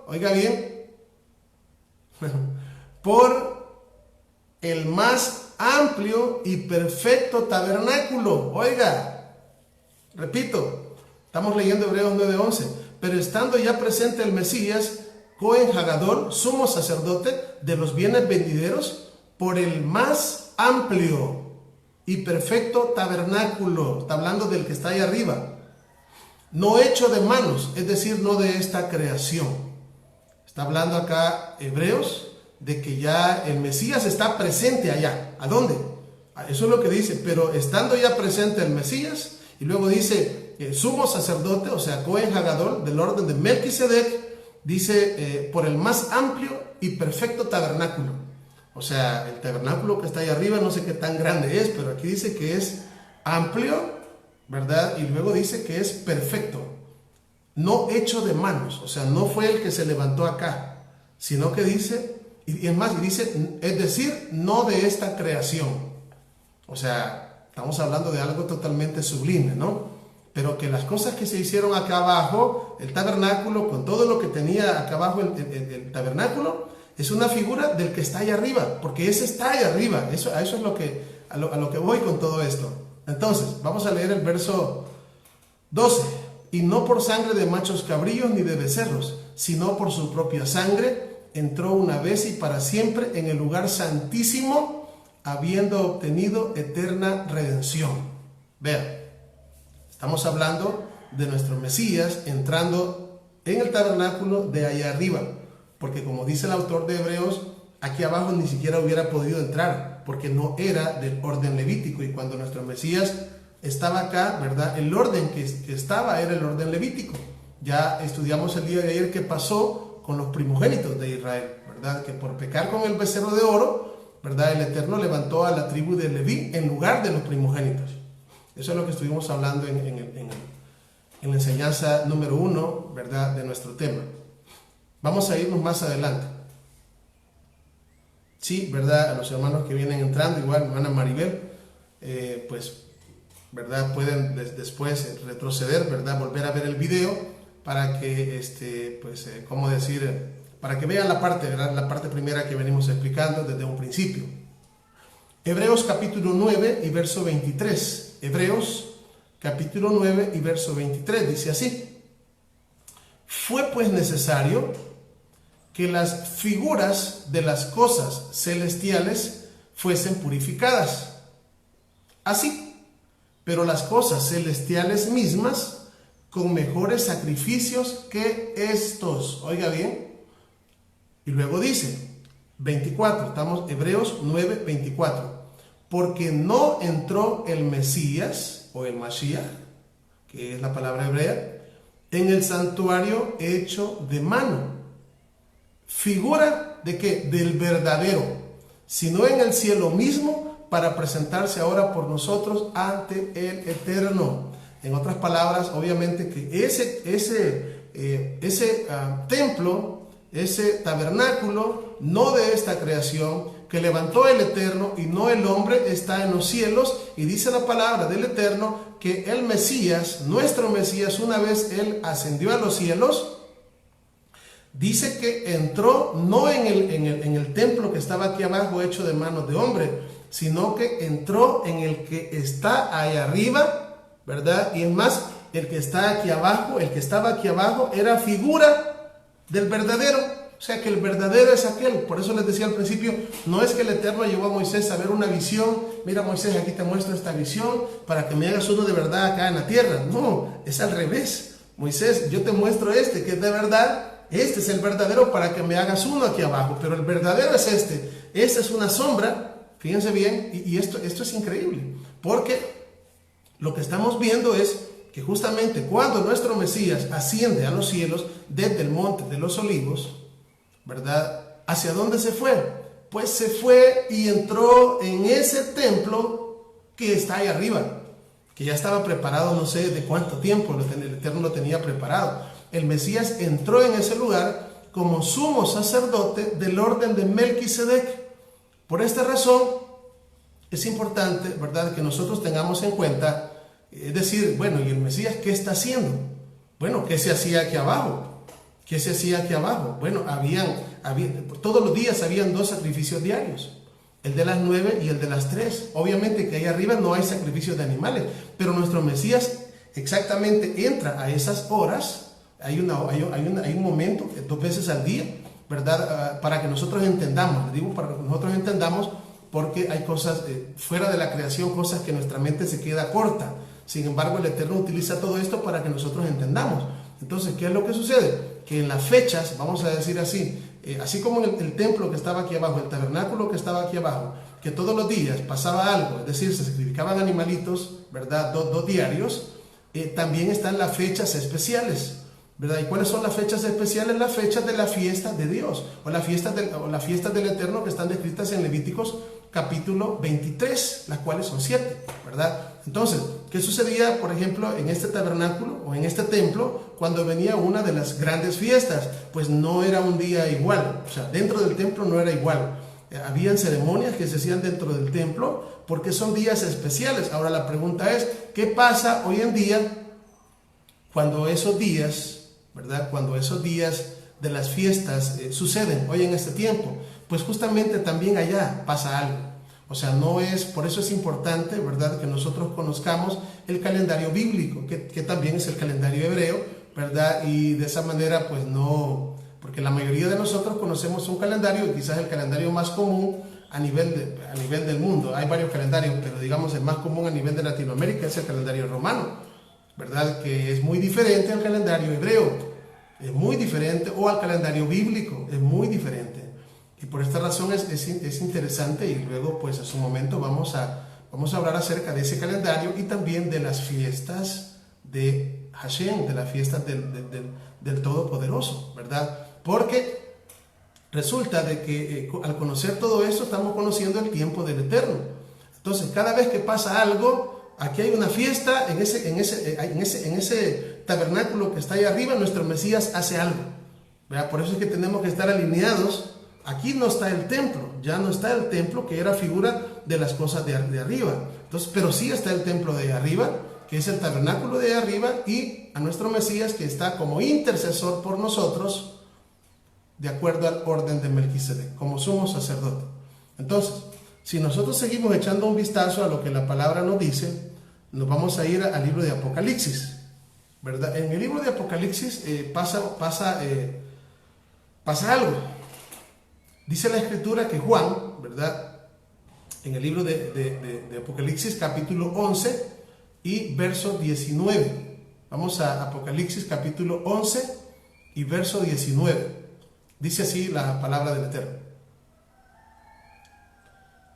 oiga bien, por el más amplio y perfecto tabernáculo. Oiga, repito, estamos leyendo Hebreos 9:11, pero estando ya presente el Mesías, Cohen Hagadol, sumo sacerdote de los bienes venideros, por el más amplio y perfecto tabernáculo. Está hablando del que está ahí arriba. No hecho de manos, es decir, no de esta creación. Está hablando acá Hebreos de que ya el Mesías está presente allá. ¿A dónde? Eso es lo que dice, pero estando ya presente el Mesías, y luego dice sumo sacerdote, o sea, Cohen Hagadol, del orden de Melquisedec, dice por el más amplio y perfecto tabernáculo. O sea, el tabernáculo que está ahí arriba no sé qué tan grande es, pero aquí dice que es amplio, ¿verdad? Y luego dice que es perfecto, no hecho de manos, o sea, no fue el que se levantó acá, sino que dice, y es más, dice, es decir, no de esta creación. O sea, estamos hablando de algo totalmente sublime, ¿no? Pero que las cosas que se hicieron acá abajo, el tabernáculo, con todo lo que tenía acá abajo el tabernáculo, es una figura del que está ahí arriba, porque ese está ahí arriba. A eso es a lo que voy con todo esto. Entonces, vamos a leer el verso 12. Y no por sangre de machos cabríos ni de becerros, sino por su propia sangre, entró una vez y para siempre en el lugar santísimo, habiendo obtenido eterna redención. Vean. Estamos hablando de nuestro Mesías entrando en el tabernáculo de allá arriba, porque como dice el autor de Hebreos, aquí abajo ni siquiera hubiera podido entrar, porque no era del orden levítico, y cuando nuestro Mesías estaba acá, ¿verdad? El orden que estaba era el orden levítico. Ya estudiamos el día de ayer qué pasó con los primogénitos de Israel, ¿verdad? Que por pecar con el becerro de oro, ¿verdad? El Eterno levantó a la tribu de Leví en lugar de los primogénitos. Eso es lo que estuvimos hablando en la enseñanza número 1, ¿verdad? De nuestro tema. Vamos a irnos más adelante. Sí, ¿verdad? A los hermanos que vienen entrando, igual, hermana Maribel, pues, ¿verdad? Pueden después retroceder, ¿verdad? Volver a ver el video para que, ¿cómo decir? Para que vean la parte, ¿verdad? La parte primera que venimos explicando desde un principio. Hebreos capítulo 9 y verso 23. Hebreos capítulo 9 y verso 23 dice así: fue pues necesario que las figuras de las cosas celestiales fuesen purificadas. Así, pero las cosas celestiales mismas con mejores sacrificios que estos. Oiga bien. Y luego dice, 24, estamos Hebreos 9, 24. Porque no entró el Mesías, o el Mashiach, que es la palabra hebrea, en el santuario hecho de mano. ¿Figura de qué? Del verdadero, sino en el cielo mismo, para presentarse ahora por nosotros ante el Eterno. En otras palabras, obviamente que ese templo, ese tabernáculo, no de esta creación, que levantó el Eterno y no el hombre, está en los cielos, y dice la palabra del Eterno que el Mesías, nuestro Mesías, una vez él ascendió a los cielos, dice que entró no en el templo que estaba aquí abajo hecho de manos de hombre, sino que entró en el que está ahí arriba, ¿verdad? Y es más, el que está aquí abajo, el que estaba aquí abajo, era figura del verdadero. O sea que el verdadero es aquel. Por eso les decía al principio, no es que el Eterno llevó a Moisés a ver una visión. Mira, Moisés, aquí te muestro esta visión para que me hagas uno de verdad acá en la tierra. No, es al revés. Moisés, yo te muestro este que es de verdad. Este es el verdadero para que me hagas uno aquí abajo. Pero el verdadero es este. Esta es una sombra. Fíjense bien. Y esto es increíble. Porque lo que estamos viendo es que justamente cuando nuestro Mesías asciende a los cielos desde el monte de los olivos, ¿verdad? ¿Hacia dónde se fue? Pues se fue y entró en ese templo que está ahí arriba, que ya estaba preparado, no sé de cuánto tiempo el Eterno lo tenía preparado. El Mesías entró en ese lugar como sumo sacerdote del orden de Melquisedec. Por esta razón es importante, ¿verdad?, que nosotros tengamos en cuenta, es decir, bueno, ¿y el Mesías qué está haciendo? Bueno, ¿qué se hacía aquí abajo? ¿Qué se hacía aquí abajo? Bueno, todos los días habían 2 sacrificios diarios, el de las 9 y el de las 3. Obviamente que ahí arriba no hay sacrificios de animales, pero nuestro Mesías exactamente entra a esas horas, hay un momento, 2 veces al día, ¿verdad? Para que nosotros entendamos, digo para que nosotros entendamos, porque hay cosas fuera de la creación, cosas que nuestra mente se queda corta. Sin embargo, el Eterno utiliza todo esto para que nosotros entendamos. Entonces, ¿qué es lo que sucede? Que en las fechas, vamos a decir así, así como en el templo que estaba aquí abajo, el tabernáculo que estaba aquí abajo, que todos los días pasaba algo, es decir, se sacrificaban animalitos, ¿verdad? Dos diarios, también están las fechas especiales, ¿verdad? ¿Y cuáles son las fechas especiales? Las fechas de la fiesta de Dios, o las fiestas del Eterno que están descritas en Levíticos capítulo 23, las cuales son 7, ¿verdad? Entonces, ¿qué sucedía, por ejemplo, en este tabernáculo o en este templo cuando venía una de las grandes fiestas? Pues no era un día igual, o sea, dentro del templo no era igual. Habían ceremonias que se hacían dentro del templo porque son días especiales. Ahora la pregunta es, ¿qué pasa hoy en día cuando esos días, ¿verdad? Cuando esos días de las fiestas suceden hoy en este tiempo? Pues justamente también allá pasa algo. O sea, no es, por eso es importante, ¿verdad?, que nosotros conozcamos el calendario bíblico, que también es el calendario hebreo, ¿verdad? Y de esa manera, pues no, porque la mayoría de nosotros conocemos un calendario, y quizás el calendario más común a nivel del mundo. Hay varios calendarios, pero digamos el más común a nivel de Latinoamérica es el calendario romano, ¿verdad? Que es muy diferente al calendario hebreo, es muy diferente, o al calendario bíblico, es muy diferente. Y por esta razón es interesante, y luego pues a su momento vamos a hablar acerca de ese calendario y también de las fiestas de Hashem, de las fiestas del Todopoderoso, ¿verdad? Porque resulta de que al conocer todo eso estamos conociendo el tiempo del Eterno. Entonces cada vez que pasa algo, aquí hay una fiesta, en ese tabernáculo que está ahí arriba, nuestro Mesías hace algo, ¿verdad? Por eso es que tenemos que estar alineados. Aquí no está el templo, ya no está el templo que era figura de las cosas de arriba. Entonces, pero sí está el templo de arriba, que es el tabernáculo de arriba, y a nuestro Mesías que está como intercesor por nosotros, de acuerdo al orden de Melquisedec, como sumo sacerdote. Entonces, si nosotros seguimos echando un vistazo a lo que la palabra nos dice, nos vamos a ir al libro de Apocalipsis, ¿verdad? En el libro de Apocalipsis pasa algo. Dice la Escritura que Juan, ¿verdad?, en el libro de Apocalipsis capítulo 11 y verso 19. Vamos a Apocalipsis capítulo 11 y verso 19. Dice así la palabra del Eterno.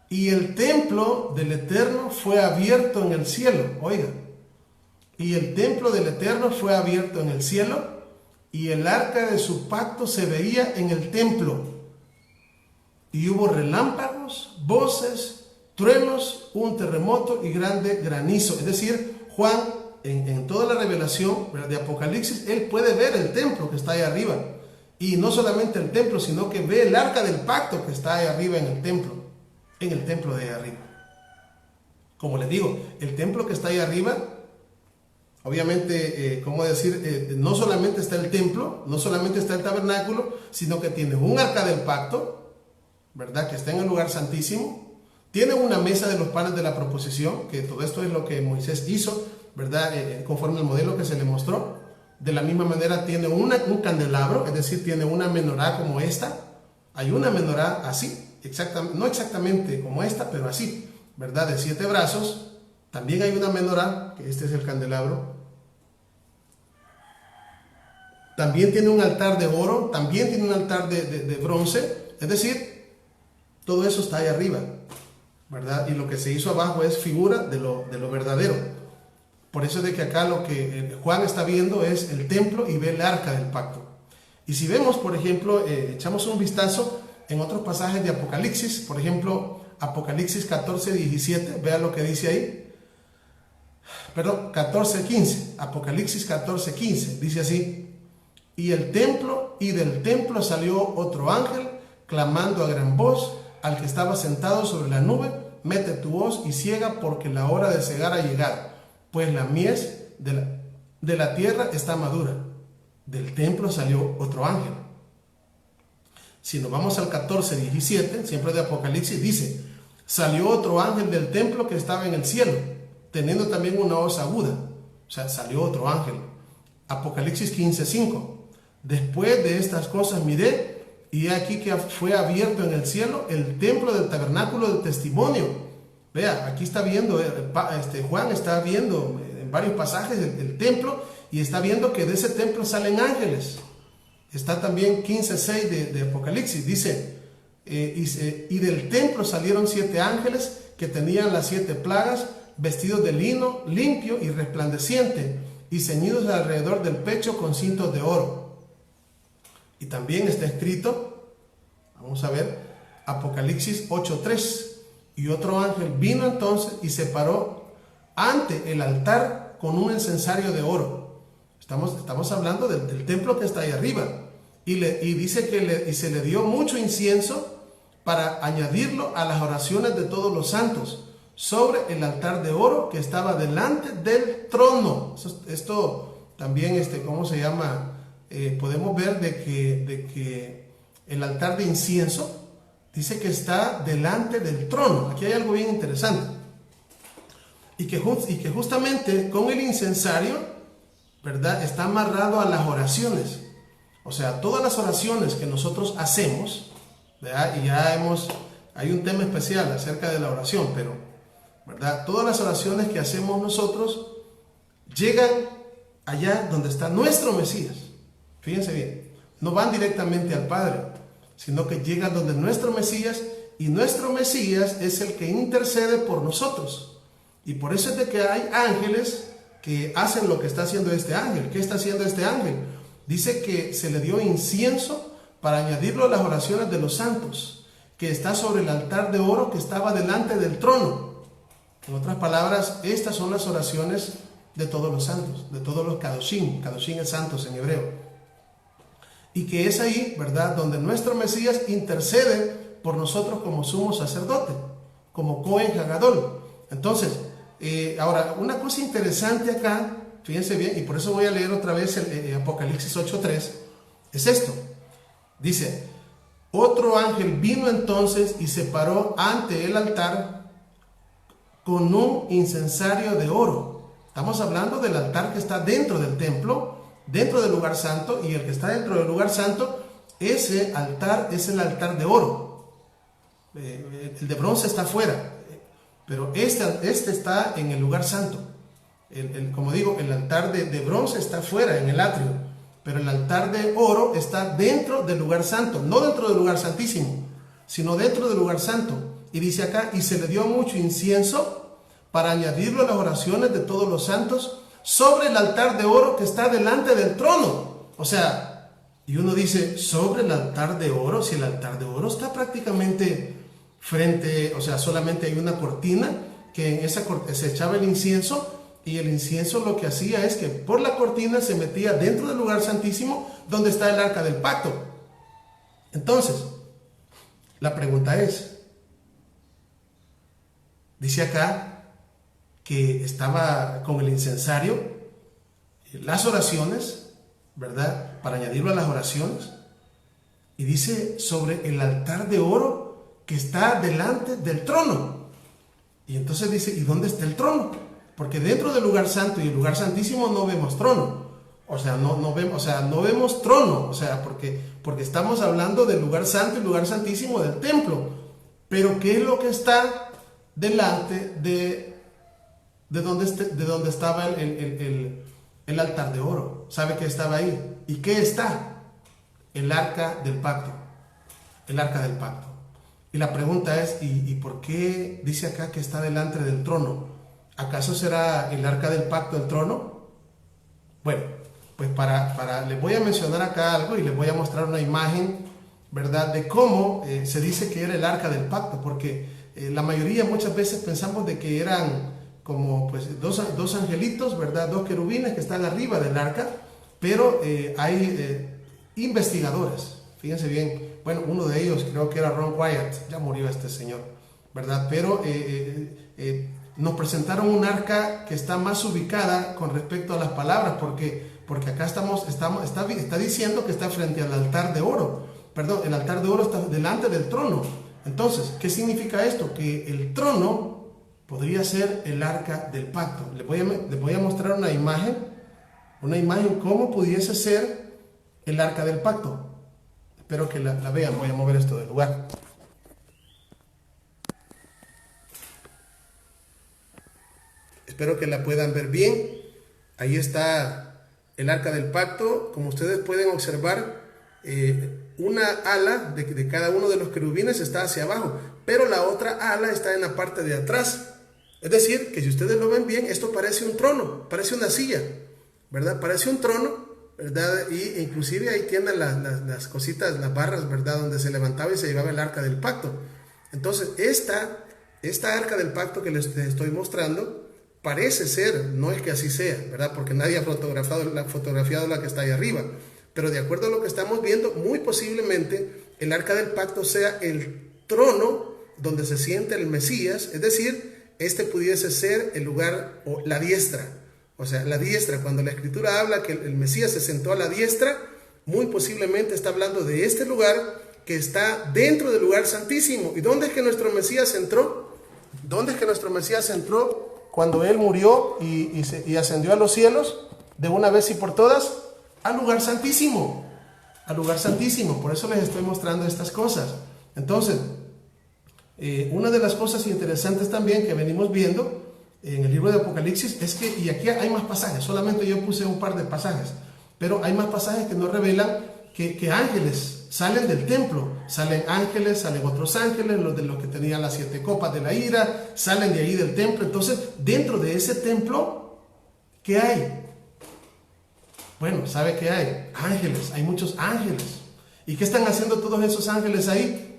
Y el templo del Eterno fue abierto en el cielo. Oiga. Y el templo del Eterno fue abierto en el cielo, y el arca de su pacto se veía en el templo. Y hubo relámpagos, voces, truenos, un terremoto y grande granizo. Es decir, Juan, en toda la revelación de Apocalipsis, él puede ver el templo que está ahí arriba. Y no solamente el templo, sino que ve el arca del pacto que está ahí arriba en el templo de ahí arriba. Como les digo, el templo que está ahí arriba, obviamente, no solamente está el templo, no solamente está el tabernáculo, sino que tiene un arca del pacto, ¿verdad?, que está en el lugar santísimo. Tiene una mesa de los panes de la proposición, que todo esto es lo que Moisés hizo, ¿verdad?, conforme al modelo que se le mostró. De la misma manera tiene un candelabro, es decir, tiene una menorá como esta. Hay una menorá así, no exactamente como esta, pero así, ¿verdad?, de 7 brazos. También hay una menorá, que este es el candelabro. También tiene un altar de oro, también tiene un altar de bronce, es decir, todo eso está ahí arriba, ¿verdad? Y lo que se hizo abajo es figura de lo verdadero. Por eso es de que acá lo que Juan está viendo es el templo y ve el arca del pacto. Y si vemos, por ejemplo, echamos un vistazo en otros pasajes de Apocalipsis, por ejemplo, Apocalipsis 14:17, vean lo que dice ahí. Perdón, 14:15, Apocalipsis 14:15, dice así: y del templo salió otro ángel, clamando a gran voz al que estaba sentado sobre la nube: mete tu hoz y ciega, porque la hora de cegar ha llegado, pues la mies de la tierra está madura. Del templo salió otro ángel. Si nos vamos al 14:17, siempre de Apocalipsis, dice: salió otro ángel del templo que estaba en el cielo, teniendo también una hoz aguda. O sea, salió otro ángel. Apocalipsis 15:5. Después de estas cosas miré, y he aquí que fue abierto en el cielo el templo del tabernáculo del testimonio. Vea, aquí está viendo, Juan está viendo en varios pasajes el templo, y está viendo que de ese templo salen ángeles. Está también 15:6 de Apocalipsis, dice, y del templo salieron 7 ángeles que tenían las 7 plagas, vestidos de lino limpio y resplandeciente, y ceñidos alrededor del pecho con cintos de oro. Y también está escrito, vamos a ver, Apocalipsis 8:3, y otro ángel vino entonces y se paró ante el altar con un incensario de oro. Estamos hablando del templo que está ahí arriba, y dice que se le dio mucho incienso para añadirlo a las oraciones de todos los santos sobre el altar de oro que estaba delante del trono. Esto también, ¿cómo se llama? Podemos ver de que el altar de incienso dice que está delante del trono. Aquí hay algo bien interesante. Y que justamente con el incensario, ¿verdad?, está amarrado a las oraciones. O sea, todas las oraciones que nosotros hacemos, ¿verdad? Y hay un tema especial acerca de la oración, pero, ¿verdad?, todas las oraciones que hacemos nosotros llegan allá donde está nuestro Mesías. Fíjense bien, no van directamente al Padre, sino que llegan donde nuestro Mesías, y nuestro Mesías es el que intercede por nosotros. Y por eso es de que hay ángeles que hacen lo que está haciendo este ángel. ¿Qué está haciendo este ángel? Dice que se le dio incienso para añadirlo a las oraciones de los santos, que está sobre el altar de oro que estaba delante del trono. En otras palabras, estas son las oraciones de todos los santos, de todos los kadoshim. Kadoshim es santos en hebreo. Y que es ahí, ¿verdad?, donde nuestro Mesías intercede por nosotros como sumo sacerdote, como Cohen Hagadol. Entonces, ahora, una cosa interesante acá, fíjense bien, y por eso voy a leer otra vez el Apocalipsis 8:3, es esto. Dice, otro ángel vino entonces y se paró ante el altar con un incensario de oro. Estamos hablando del altar que está dentro del templo, dentro del lugar santo, y el que está dentro del lugar santo, ese altar es el altar de oro. El de bronce está afuera, pero este está en el lugar santo. Como digo, el altar de bronce está afuera, en el atrio, pero el altar de oro está dentro del lugar santo, no dentro del lugar santísimo, sino dentro del lugar santo. Y dice acá, y se le dio mucho incienso para añadirlo a las oraciones de todos los santos sobre el altar de oro que está delante del trono. O sea, y uno dice, sobre el altar de oro, si el altar de oro está prácticamente frente, o sea, solamente hay una cortina, que en esa se echaba el incienso, y el incienso lo que hacía es que por la cortina se metía dentro del lugar santísimo donde está el arca del pacto. Entonces, la pregunta es, dice acá que estaba con el incensario, las oraciones, ¿verdad?, para añadirlo a las oraciones, y dice sobre el altar de oro que está delante del trono. Y entonces dice, ¿y dónde está el trono? Porque dentro del lugar santo y el lugar santísimo no vemos trono. O sea, no vemos trono, o sea, porque estamos hablando del lugar santo y lugar santísimo del templo. Pero ¿qué es lo que está delante de donde estaba el altar de oro? ¿Sabe qué estaba ahí? ¿Y qué está? El arca del pacto. El arca del pacto. Y la pregunta es, ¿y por qué dice acá que está delante del trono? ¿Acaso será el arca del pacto el trono? Bueno, pues les voy a mencionar acá algo y les voy a mostrar una imagen, ¿verdad?, de cómo se dice que era el arca del pacto, porque la mayoría muchas veces pensamos de que eran como pues dos angelitos, ¿verdad?, 2 querubines que están arriba del arca, pero hay investigadores, fíjense bien, bueno, uno de ellos creo que era Ron Wyatt, ya murió este señor, ¿verdad?, pero nos presentaron un arca que está más ubicada con respecto a las palabras, porque acá está diciendo que está frente al altar de oro, perdón, el altar de oro está delante del trono. Entonces, ¿qué significa esto? Que el trono podría ser el arca del pacto. Les voy a mostrar una imagen una imagen cómo pudiese ser el arca del pacto. Espero que la vean. Voy a mover esto del lugar. Espero que la puedan ver bien. Ahí está el arca del pacto. Como ustedes pueden observar, una ala de cada uno de los querubines está hacia abajo, pero la otra ala está en la parte de atrás. Es decir, que si ustedes lo ven bien, esto parece un trono, parece una silla, ¿verdad? Parece un trono, ¿verdad? Y inclusive ahí tienen las cositas, las barras, ¿verdad? Donde se levantaba y se llevaba el arca del pacto. Entonces, esta arca del pacto que les estoy mostrando, parece ser, no es que así sea, ¿verdad? Porque nadie ha fotografiado la que está ahí arriba. Pero de acuerdo a lo que estamos viendo, muy posiblemente el arca del pacto sea el trono donde se siente el Mesías. Es decir, este pudiese ser el lugar o la diestra. O sea, la diestra, cuando la Escritura habla que el Mesías se sentó a la diestra, muy posiblemente está hablando de este lugar que está dentro del lugar santísimo. ¿Y dónde es que nuestro Mesías entró? ¿Dónde es que nuestro Mesías entró? Cuando Él murió y ascendió a los cielos, de una vez y por todas, al lugar santísimo. Al lugar santísimo. Por eso les estoy mostrando estas cosas. Entonces, una de las cosas interesantes también que venimos viendo en el libro de Apocalipsis es que, y aquí hay más pasajes, solamente yo puse un par de pasajes, pero hay más pasajes que nos revelan que ángeles salen del templo, salen ángeles, salen otros ángeles, los de los que tenían las 7 copas de la ira, salen de ahí del templo. Entonces, dentro de ese templo, ¿qué hay? Bueno, ¿sabe qué hay? Ángeles, hay muchos ángeles. ¿Y qué están haciendo todos esos ángeles ahí?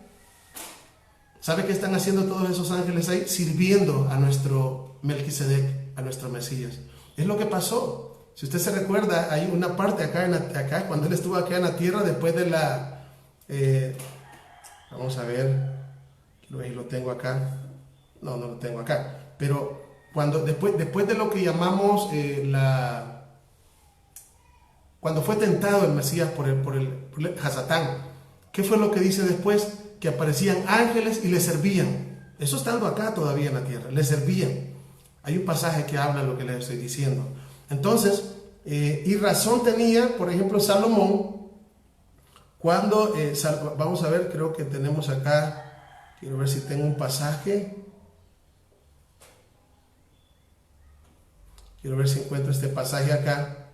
¿Sabe qué están haciendo todos esos ángeles ahí? Sirviendo a nuestro Melquisedec, a nuestro Mesías. Es lo que pasó. Si usted se recuerda, hay una parte acá cuando él estuvo acá en la tierra, después de la... vamos a ver, ahí lo tengo acá. No lo tengo acá. Pero después de lo que llamamos cuando fue tentado el Mesías por el Hasatán, ¿qué fue lo que dice después? Que aparecían ángeles y le servían. Eso estando acá todavía en la tierra, le servían. Hay un pasaje que habla de lo que les estoy diciendo. Entonces, y razón tenía, por ejemplo, Salomón, cuando, vamos a ver, creo que tenemos acá, quiero ver si tengo un pasaje. Quiero ver si encuentro este pasaje acá.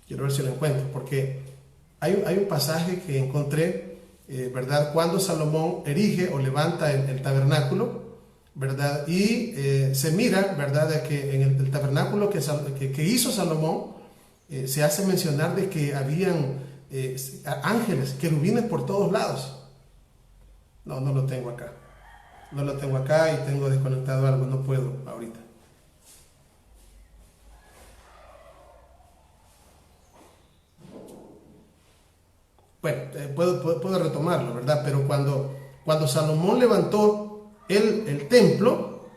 Quiero ver si lo encuentro, porque hay un pasaje que encontré, ¿verdad? Cuando Salomón erige o levanta el tabernáculo, ¿verdad? Y se mira, ¿verdad? De que en el tabernáculo que hizo Salomón, se hace mencionar de que habían ángeles, querubines por todos lados. No lo tengo acá. No lo tengo acá y tengo desconectado algo, no puedo ahorita. Bueno, puedo retomarlo, ¿verdad? Pero cuando Salomón levantó el templo,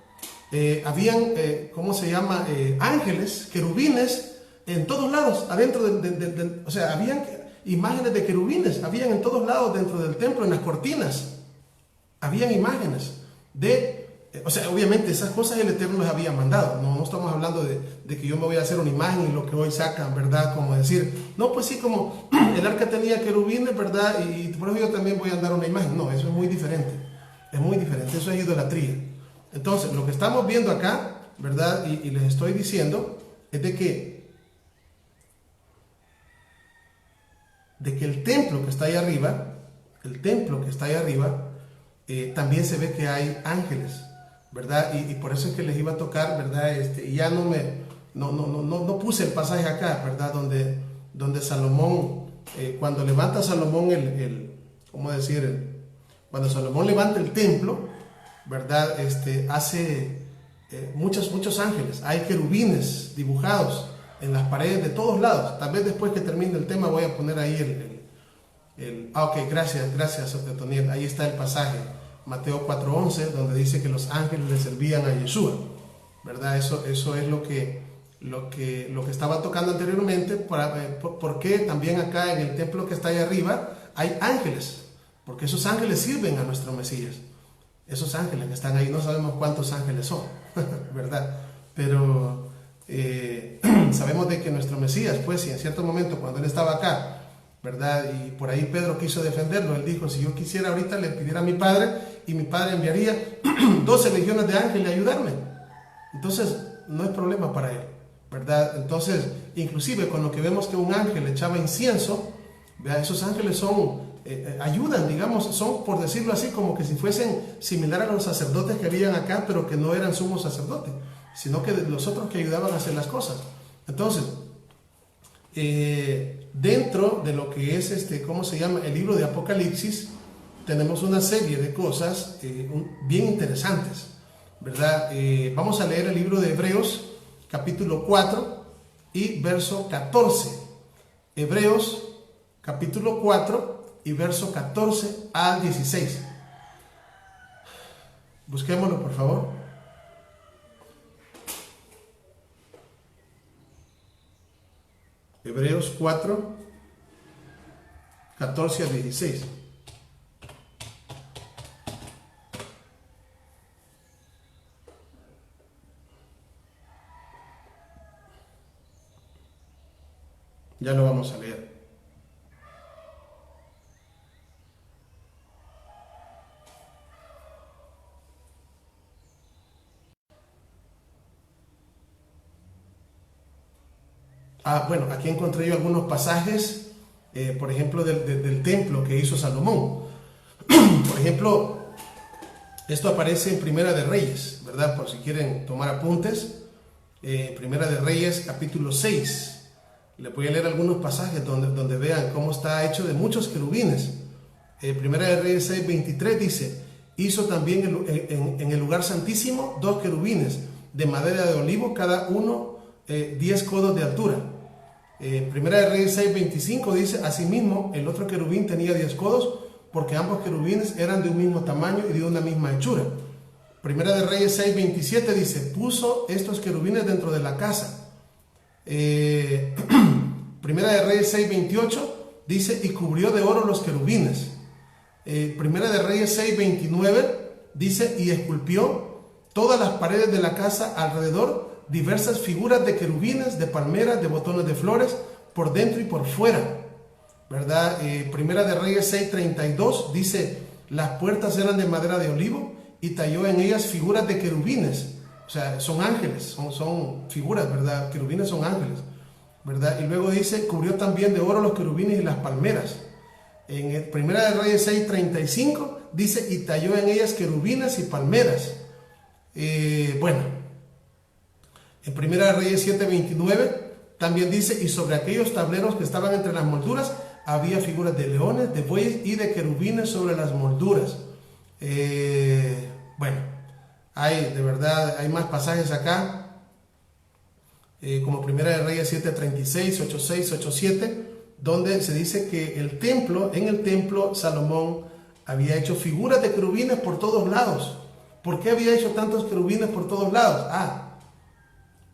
habían, ¿cómo se llama? Ángeles, querubines, en todos lados, adentro o sea, habían imágenes de querubines, habían en todos lados dentro del templo, en las cortinas, habían imágenes o sea, obviamente esas cosas el Eterno les había mandado. No estamos hablando de que yo me voy a hacer una imagen y lo que hoy sacan, ¿verdad? Como decir, no, pues sí, como el arca tenía querubines, ¿verdad? Y por eso yo también voy a dar una imagen. No, eso es muy diferente. Es muy diferente, eso es idolatría. Entonces, lo que estamos viendo acá, ¿verdad? Y les estoy diciendo, es de que el templo que está ahí arriba, también se ve que hay ángeles, ¿verdad? Y por eso es que les iba a tocar, ¿verdad? Y ya no puse el pasaje acá, ¿verdad? Donde Salomón, cuando levanta Salomón ¿cómo decir? Cuando Salomón levanta el templo, ¿verdad? Hace muchos ángeles, hay querubines dibujados en las paredes de todos lados. Tal vez después que termine el tema voy a poner ahí ok, gracias, Otoniel. Ahí está el pasaje, Mateo 4:11, donde dice que los ángeles le servían a Yeshua, ¿verdad? Eso es lo que estaba tocando anteriormente. Porque también acá en el templo que está ahí arriba hay ángeles, porque esos ángeles sirven a nuestro Mesías. Esos ángeles que están ahí, no sabemos cuántos ángeles son, ¿verdad? pero sabemos de que nuestro Mesías, pues, y en cierto momento cuando él estaba acá, ¿verdad? Y por ahí Pedro quiso defenderlo, él dijo, si yo quisiera ahorita le pidiera a mi Padre, y mi Padre enviaría 12 legiones de ángeles a ayudarme. Entonces, no hay problema para él, ¿verdad? Entonces, inclusive con lo que vemos que un ángel echaba incienso, ¿verdad? Esos ángeles son, ayudan, digamos, son, por decirlo así, como que si fuesen similar a los sacerdotes que habían acá, pero que no eran sumos sacerdotes, sino que los otros que ayudaban a hacer las cosas. Entonces, dentro de lo que es ¿cómo se llama? El libro de Apocalipsis, tenemos una serie de cosas bien interesantes, ¿verdad? Vamos a leer el libro de Hebreos, capítulo 4 y verso 14. Hebreos, capítulo 4 y verso 14 al 16. Busquémoslo, por favor. Hebreos 4, 14 al 16. Ya lo vamos a leer. Bueno, aquí encontré yo algunos pasajes, por ejemplo, del templo que hizo Salomón. Por ejemplo, esto aparece en Primera de Reyes, ¿verdad? Por si quieren tomar apuntes. Primera de Reyes, capítulo 6. Le voy a leer algunos pasajes donde vean cómo está hecho de muchos querubines. Primera de Reyes 6, 23 dice, hizo también en el lugar santísimo 2 querubines de madera de olivo, cada uno 10 codos de altura. Primera de Reyes 6, 25 dice, asimismo el otro querubín tenía 10 codos, porque ambos querubines eran de un mismo tamaño y de una misma hechura. Primera de Reyes 6, 27 dice, puso estos querubines dentro de la casa. Primera de Reyes 6, 28 dice, y cubrió de oro los querubines. Primera de Reyes 6, 29 dice, y esculpió todas las paredes de la casa alrededor, diversas figuras de querubines, de palmeras, de botones de flores, por dentro y por fuera, ¿verdad? Primera de Reyes 6, 32 dice, las puertas eran de madera de olivo y talló en ellas figuras de querubines. O sea, son ángeles, son figuras, ¿verdad? Querubines son ángeles, ¿verdad? Y luego dice, cubrió también de oro los querubines y las palmeras. En Primera de Reyes 6, 35 dice, y talló en ellas querubines y palmeras. Bueno, en Primera de Reyes 7, 29 también dice, y sobre aquellos tableros que estaban entre las molduras, había figuras de leones, de bueyes y de querubines sobre las molduras. Bueno, de verdad, hay más pasajes acá, como Primera de Reyes 7, 36, 8, 6, 8, 7, donde se dice que en el templo Salomón había hecho figuras de querubines por todos lados. ¿Por qué había hecho tantos querubines por todos lados?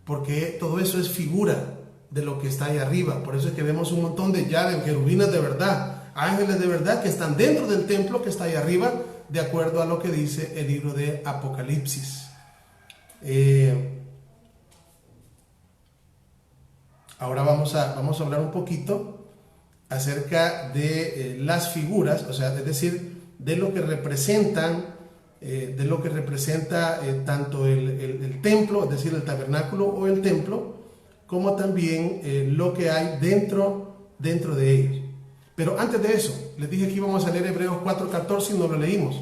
Porque todo eso es figura de lo que está ahí arriba. Por eso es que vemos un montón de querubines de verdad, ángeles de verdad que están dentro del templo que está ahí arriba, de acuerdo a lo que dice el libro de Apocalipsis. Ahora vamos a hablar un poquito acerca de las figuras, o sea, es decir, de lo que representan, tanto el templo, es decir, el tabernáculo o el templo, como también lo que hay dentro de ellos. Pero antes de eso, les dije que íbamos a leer Hebreos 4, 14 y no lo leímos.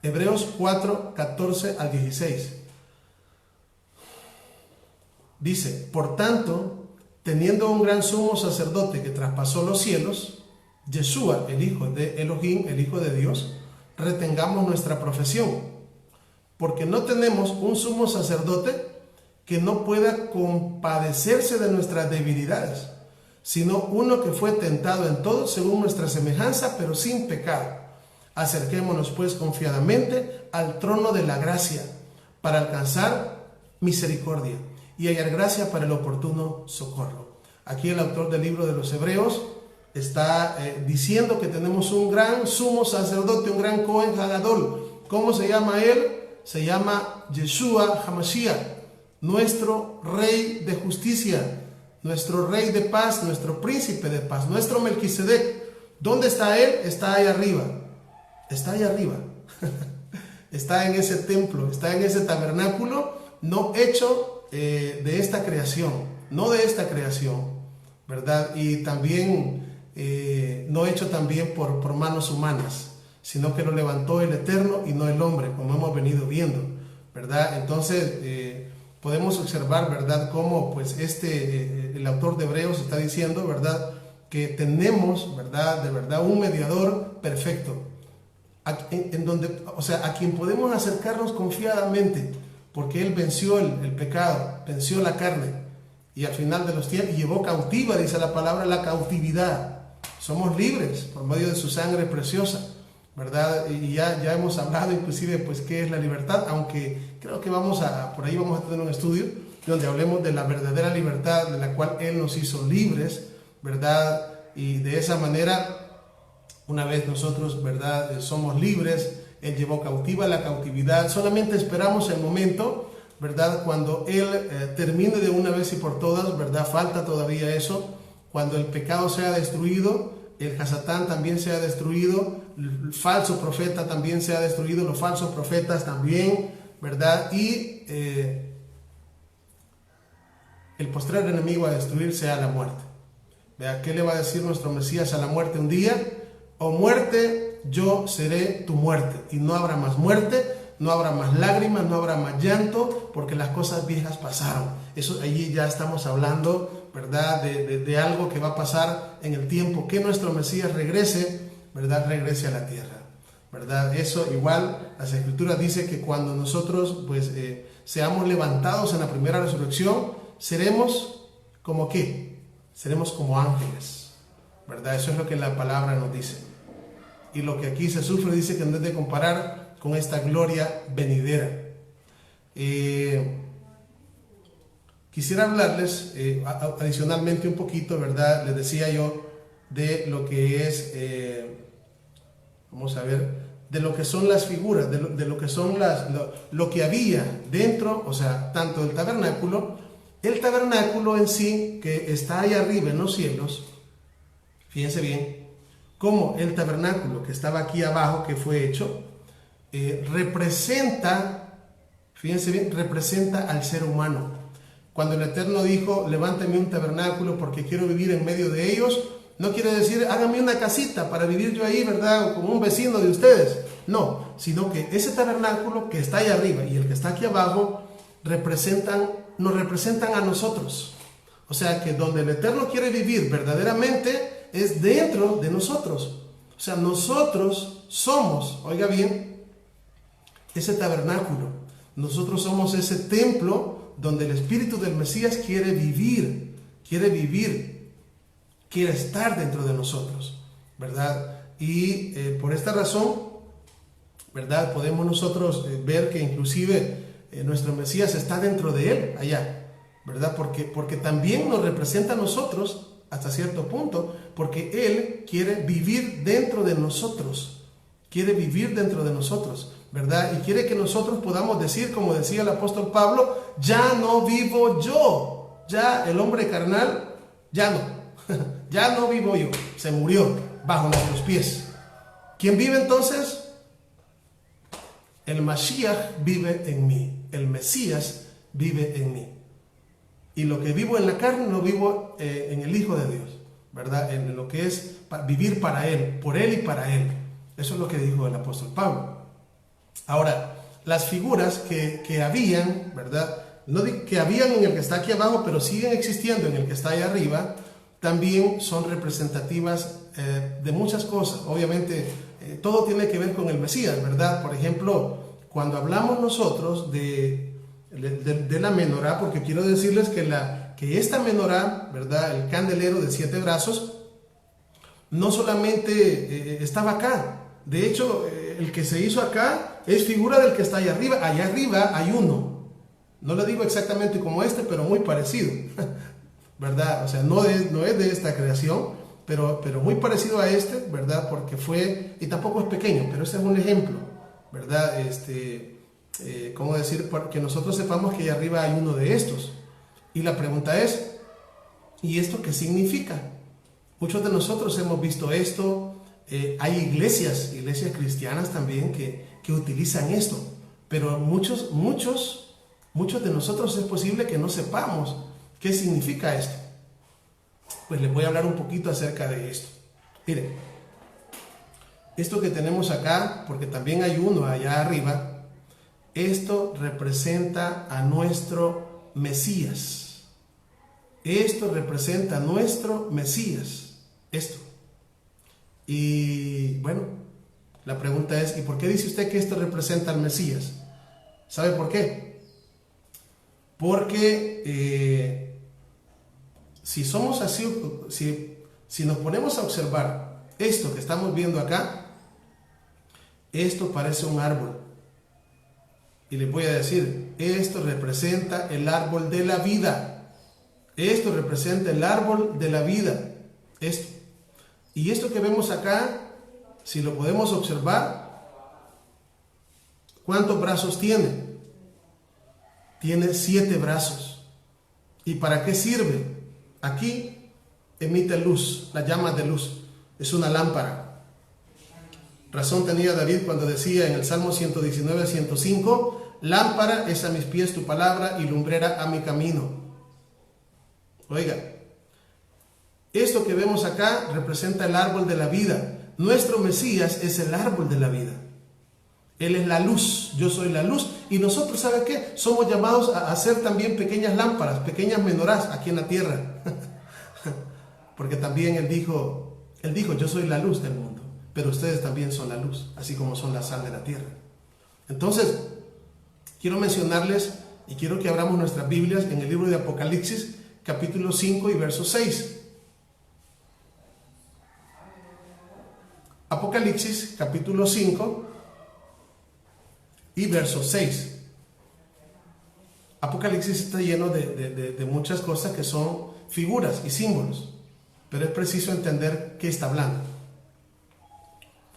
Hebreos 4, 14 al 16. Dice, por tanto, teniendo un gran sumo sacerdote que traspasó los cielos, Yeshua, el hijo de Elohim, el hijo de Dios, retengamos nuestra profesión, porque no tenemos un sumo sacerdote que no pueda compadecerse de nuestras debilidades, sino uno que fue tentado en todo según nuestra semejanza, pero sin pecado. Acerquémonos pues confiadamente al trono de la gracia, para alcanzar misericordia y hallar gracia para el oportuno socorro. Aquí el autor del libro de los Hebreos está diciendo que tenemos un gran sumo sacerdote, un gran Cohen Hagadol. ¿Cómo se llama él? se llama Yeshua HaMashiach, nuestro Rey de justicia, nuestro Rey de paz, nuestro Príncipe de paz, nuestro Melquisedec. ¿Dónde está Él? Está ahí arriba. Está ahí arriba. Está en ese templo, está en ese tabernáculo, no hecho de esta creación, no de esta creación, ¿verdad? Y también no hecho también por manos humanas, sino que lo levantó el Eterno y no el hombre, como hemos venido viendo, ¿verdad? Entonces podemos observar, ¿verdad?, cómo pues el autor de Hebreos está diciendo, ¿verdad?, que tenemos, ¿verdad?, de verdad un mediador perfecto, en donde, o sea, a quien podemos acercarnos confiadamente, porque Él venció el pecado, venció la carne, y al final de los tiempos llevó cautiva, dice la palabra, la cautividad. Somos libres por medio de su sangre preciosa, ¿verdad? Y ya hemos hablado inclusive pues qué es la libertad, aunque creo que por ahí vamos a tener un estudio donde hablemos de la verdadera libertad de la cual Él nos hizo libres, ¿verdad? Y de esa manera, una vez nosotros, ¿verdad?, somos libres, Él llevó cautiva la cautividad. Solamente esperamos el momento, ¿verdad?, cuando Él termine de una vez y por todas, ¿verdad? Falta todavía eso, cuando el pecado sea destruido, el Hasatán también sea destruido, el falso profeta también sea destruido, los falsos profetas también, ¿verdad? Y el postrer enemigo a destruir sea la muerte. Vea, ¿qué le va a decir nuestro Mesías a la muerte un día? O muerte, yo seré tu muerte. Y no habrá más muerte, no habrá más lágrimas, no habrá más llanto, porque las cosas viejas pasaron. Eso allí ya estamos hablando, ¿verdad?, de algo que va a pasar en el tiempo que nuestro Mesías regrese, ¿verdad?, regrese a la tierra, ¿verdad? Eso igual, las Escrituras dicen que cuando nosotros pues seamos levantados en la primera resurrección, seremos como ¿qué? Seremos como ángeles, ¿verdad? Eso es lo que la palabra nos dice. Y lo que aquí se sufre dice que no es de comparar con esta gloria venidera. Quisiera hablarles adicionalmente un poquito, ¿verdad? Les decía yo de lo que es, vamos a ver, de lo que son las figuras, de lo que son lo que había dentro, o sea, tanto el tabernáculo en sí, que está ahí arriba en los cielos, fíjense bien, como el tabernáculo que estaba aquí abajo, que fue hecho, representa, fíjense bien, representa al ser humano. Cuando el Eterno dijo, levántame un tabernáculo porque quiero vivir en medio de ellos, no quiere decir, hágame una casita para vivir yo ahí, ¿verdad?, como un vecino de ustedes. No, sino que ese tabernáculo que está ahí arriba y el que está aquí abajo, nos representan a nosotros. O sea que donde el Eterno quiere vivir verdaderamente es dentro de nosotros. O sea, nosotros somos, oiga bien, ese tabernáculo. Nosotros somos ese templo donde el Espíritu del Mesías quiere vivir, quiere estar dentro de nosotros, ¿verdad? Y por esta razón, ¿verdad?, podemos nosotros ver que inclusive nuestro Mesías está dentro de Él, allá, ¿verdad? Porque también nos representa a nosotros hasta cierto punto, porque Él quiere vivir dentro de nosotros, ¿verdad? Y quiere que nosotros podamos decir, como decía el apóstol Pablo, ya no vivo yo, ya el hombre carnal, ya no, ya no vivo yo, se murió bajo nuestros pies. ¿Quién vive entonces? El Mashiach vive en mí, el Mesías vive en mí. Y lo que vivo en la carne lo vivo en el Hijo de Dios, ¿verdad? En lo que es vivir para Él, por Él y para Él. Eso es lo que dijo el apóstol Pablo. Ahora, las figuras que habían, ¿verdad? No que habían en el que está aquí abajo, pero siguen existiendo en el que está ahí arriba, también son representativas de muchas cosas. Obviamente, todo tiene que ver con el Mesías, ¿verdad? Por ejemplo, cuando hablamos nosotros de la menorá, porque quiero decirles que esta menorá, ¿verdad?, el candelero de 7 brazos, no solamente estaba acá. De hecho, el que se hizo acá es figura del que está allá arriba. Allá arriba hay uno. No lo digo exactamente como este, pero muy parecido, ¿verdad? O sea, no es de esta creación, pero muy parecido a este, ¿verdad? Porque fue, y tampoco es pequeño, pero este es un ejemplo, ¿verdad? ¿cómo decir? Que nosotros sepamos que allá arriba hay uno de estos. Y la pregunta es, ¿y esto qué significa? Muchos de nosotros hemos visto esto. Hay iglesias cristianas también que utilizan esto. Pero muchos de nosotros es posible que no sepamos qué significa esto. Pues les voy a hablar un poquito acerca de esto. Miren, esto que tenemos acá, porque también hay uno allá arriba, esto representa a nuestro Mesías. Esto representa a nuestro Mesías. Esto. Y bueno, la pregunta es, ¿y por qué dice usted que esto representa al Mesías? ¿Sabe por qué? Porque si somos así, si nos ponemos a observar esto que estamos viendo acá, esto parece un árbol. Y les voy a decir, esto representa el árbol de la vida. Esto representa el árbol de la vida. Esto. Y esto que vemos acá, si lo podemos observar, ¿cuántos brazos tiene? Tiene 7 brazos. ¿Y para qué sirve? Aquí emite luz, las llamas de luz. Es una lámpara. Razón tenía David cuando decía en el Salmo 119, 105, lámpara es a mis pies tu palabra y lumbrera a mi camino. Oiga, esto que vemos acá representa el árbol de la vida. Nuestro Mesías es el árbol de la vida. Él es la luz, yo soy la luz. Y nosotros, ¿sabe qué? Somos llamados a hacer también pequeñas lámparas, pequeñas menorás aquí en la tierra. Porque también Él dijo, yo soy la luz del mundo. Pero ustedes también son la luz, así como son la sal de la tierra. Entonces, quiero mencionarles y quiero que abramos nuestras Biblias en el libro de Apocalipsis, capítulo 5 y verso 6. Apocalipsis, capítulo 5 y verso 6. Apocalipsis está lleno de muchas cosas que son figuras y símbolos, pero es preciso entender qué está hablando.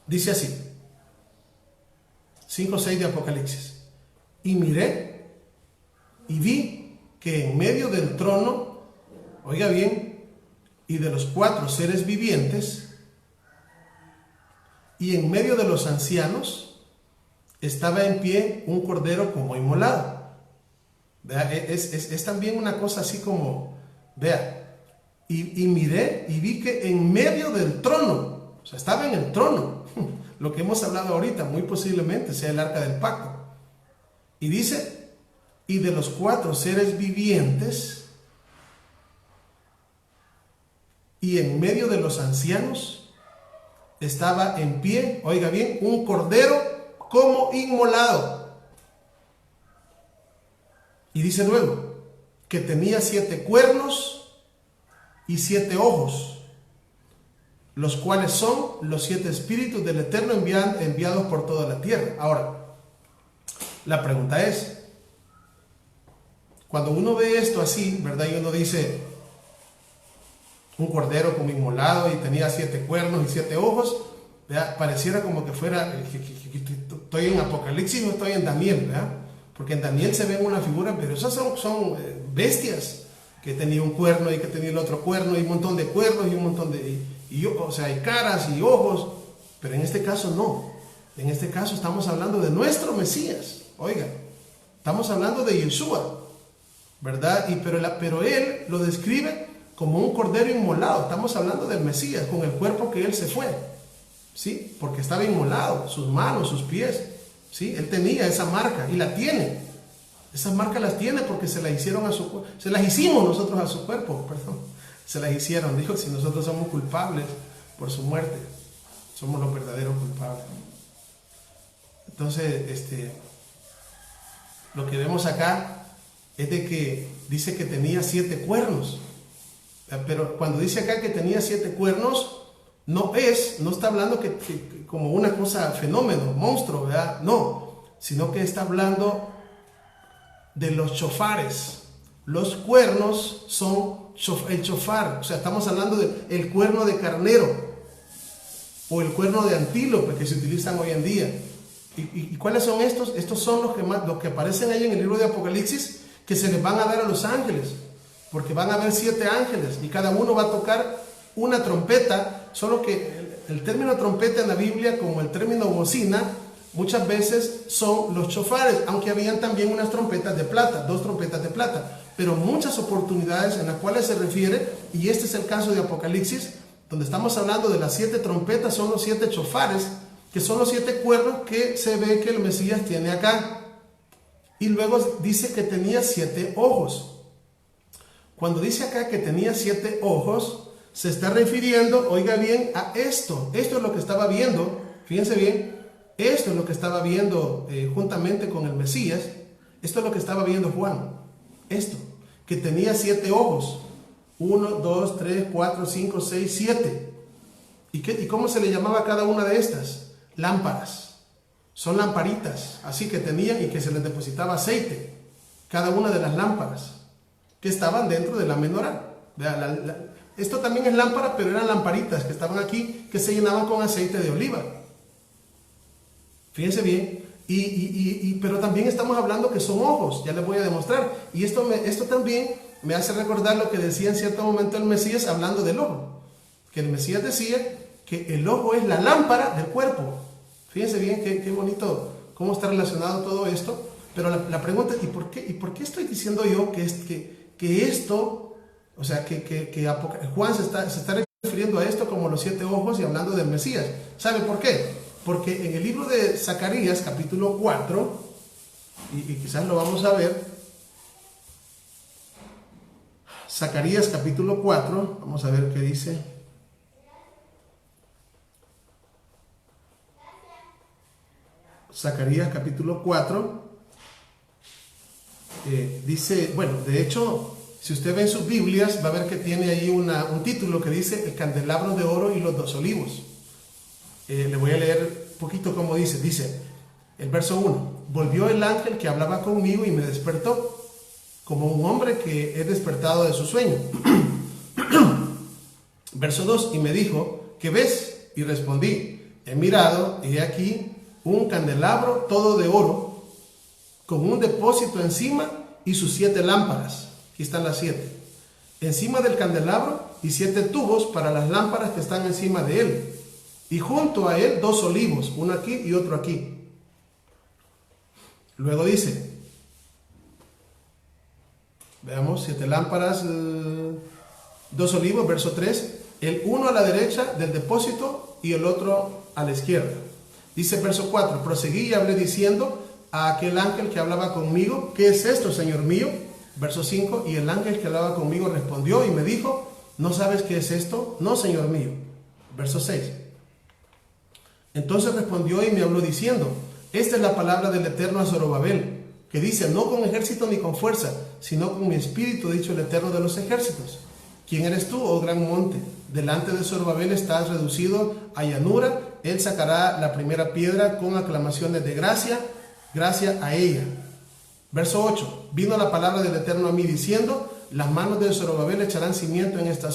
Dice así, 5:6 de Apocalipsis. Y miré y vi que en medio del trono, oiga bien, y de los 4 seres vivientes, y en medio de los ancianos, estaba en pie un cordero como inmolado. Vea, es también una cosa así como, vea, y miré y vi que en medio del trono, o sea, estaba en el trono, lo que hemos hablado ahorita, muy posiblemente sea el arca del pacto. Y dice, y de los 4 seres vivientes, y en medio de los ancianos, estaba en pie, oiga bien, un cordero como inmolado. Y dice luego, que tenía 7 cuernos y 7 ojos, los cuales son los 7 espíritus del Eterno enviados por toda la tierra. Ahora, la pregunta es, cuando uno ve esto así, ¿verdad? Y uno dice, un cordero como inmolado y tenía 7 cuernos y 7 ojos, ¿verdad? Pareciera como que fuera, estoy en Apocalipsis, no estoy en Daniel, ¿verdad? Porque en Daniel se ve una figura, pero esas son bestias, que tenía un cuerno y que tenía el otro cuerno y un montón de cuernos y un montón de... o sea, hay caras y ojos, pero en este caso no. En este caso estamos hablando de nuestro Mesías. Oiga, estamos hablando de Yeshua, ¿verdad? Pero él lo describe como un cordero inmolado. Estamos hablando del Mesías, con el cuerpo que él se fue, ¿sí? Porque estaba inmolado, sus manos, sus pies, ¿sí? Él tenía esa marca y la tiene. Esas marcas las tiene porque se las hicieron se las hicimos nosotros a su cuerpo, perdón. Se las hicieron, dijo, si nosotros somos culpables por su muerte, somos los verdaderos culpables. Entonces, lo que vemos acá es de que dice que tenía 7 cuernos. Pero cuando dice acá que tenía 7 cuernos, no está hablando que como una cosa, fenómeno, monstruo, ¿verdad? No, sino que está hablando de los chofares. Los cuernos son el chofar, o sea, estamos hablando del cuerno de carnero o el cuerno de antílope que se utilizan hoy en día. ¿Y cuáles son estos? Estos son los que aparecen ahí en el libro de Apocalipsis, que se les van a dar a los ángeles, porque van a haber 7 ángeles y cada uno va a tocar una trompeta, solo que el término trompeta en la Biblia, como el término bocina, muchas veces son los chofares, aunque habían también unas trompetas de plata, 2 trompetas de plata, pero muchas oportunidades en las cuales se refiere, y este es el caso de Apocalipsis, donde estamos hablando de las 7 trompetas, son los 7 chofares, que son los 7 cuernos que se ve que el Mesías tiene acá. Y luego dice que tenía 7 ojos. Cuando dice acá que tenía 7 ojos, se está refiriendo, oiga bien, a esto. Esto es lo que estaba viendo, fíjense bien, esto es lo que estaba viendo juntamente con el Mesías. Esto es lo que estaba viendo Juan. Esto, que tenía 7 ojos. 1, 2, 3, 4, 5, 6, 7. ¿Y cómo se le llamaba a cada una de estas? Lámparas. Son lamparitas, así que tenían y que se les depositaba aceite. Cada una de las lámparas que estaban dentro de la menorá. Esto también es lámpara, pero eran lamparitas que estaban aquí, que se llenaban con aceite de oliva. Fíjense bien. Pero también estamos hablando que son ojos, ya les voy a demostrar. Y esto también me hace recordar lo que decía en cierto momento el Mesías hablando del ojo. Que el Mesías decía que el ojo es la lámpara del cuerpo. Fíjense bien qué bonito cómo está relacionado todo esto. Pero la pregunta es, ¿y por qué estoy diciendo yo que esto, o sea, que Juan se está refiriendo a esto como los 7 ojos y hablando del Mesías? ¿Sabe por qué? Porque en el libro de Zacarías, capítulo 4, y quizás lo vamos a ver, Zacarías, capítulo 4, vamos a ver qué dice. Zacarías, capítulo 4, dice, bueno, de hecho, si usted ve en sus Biblias, va a ver que tiene ahí un título que dice el candelabro de oro y los 2 olivos. Le voy a leer un poquito cómo dice el verso 1, volvió el ángel que hablaba conmigo y me despertó, como un hombre que es despertado de su sueño. Verso 2, y me dijo, ¿qué ves? Y respondí, he mirado, y he aquí un candelabro todo de oro, con un depósito encima y sus 7 lámparas. Aquí están las 7. Encima del candelabro y 7 tubos para las lámparas que están encima de él. Y junto a él 2 olivos, uno aquí y otro aquí. Luego dice, veamos, 7 lámparas, 2 olivos, verso 3, el uno a la derecha del depósito y el otro a la izquierda. Dice verso 4, proseguí y hablé diciendo a aquel ángel que hablaba conmigo, ¿qué es esto, Señor mío? Verso 5, y el ángel que hablaba conmigo respondió y me dijo, ¿no sabes qué es esto? No, Señor mío. Verso 6. Entonces respondió y me habló diciendo, esta es la palabra del Eterno a Zorobabel, que dice, no con ejército ni con fuerza, sino con mi espíritu, ha dicho el Eterno de los ejércitos. ¿Quién eres tú, oh gran monte? Delante de Zorobabel estás reducido a llanura, él sacará la primera piedra con aclamaciones de gracia a ella. Verso 8, vino la palabra del Eterno a mí diciendo, las manos de Zorobabel echarán cimiento en esta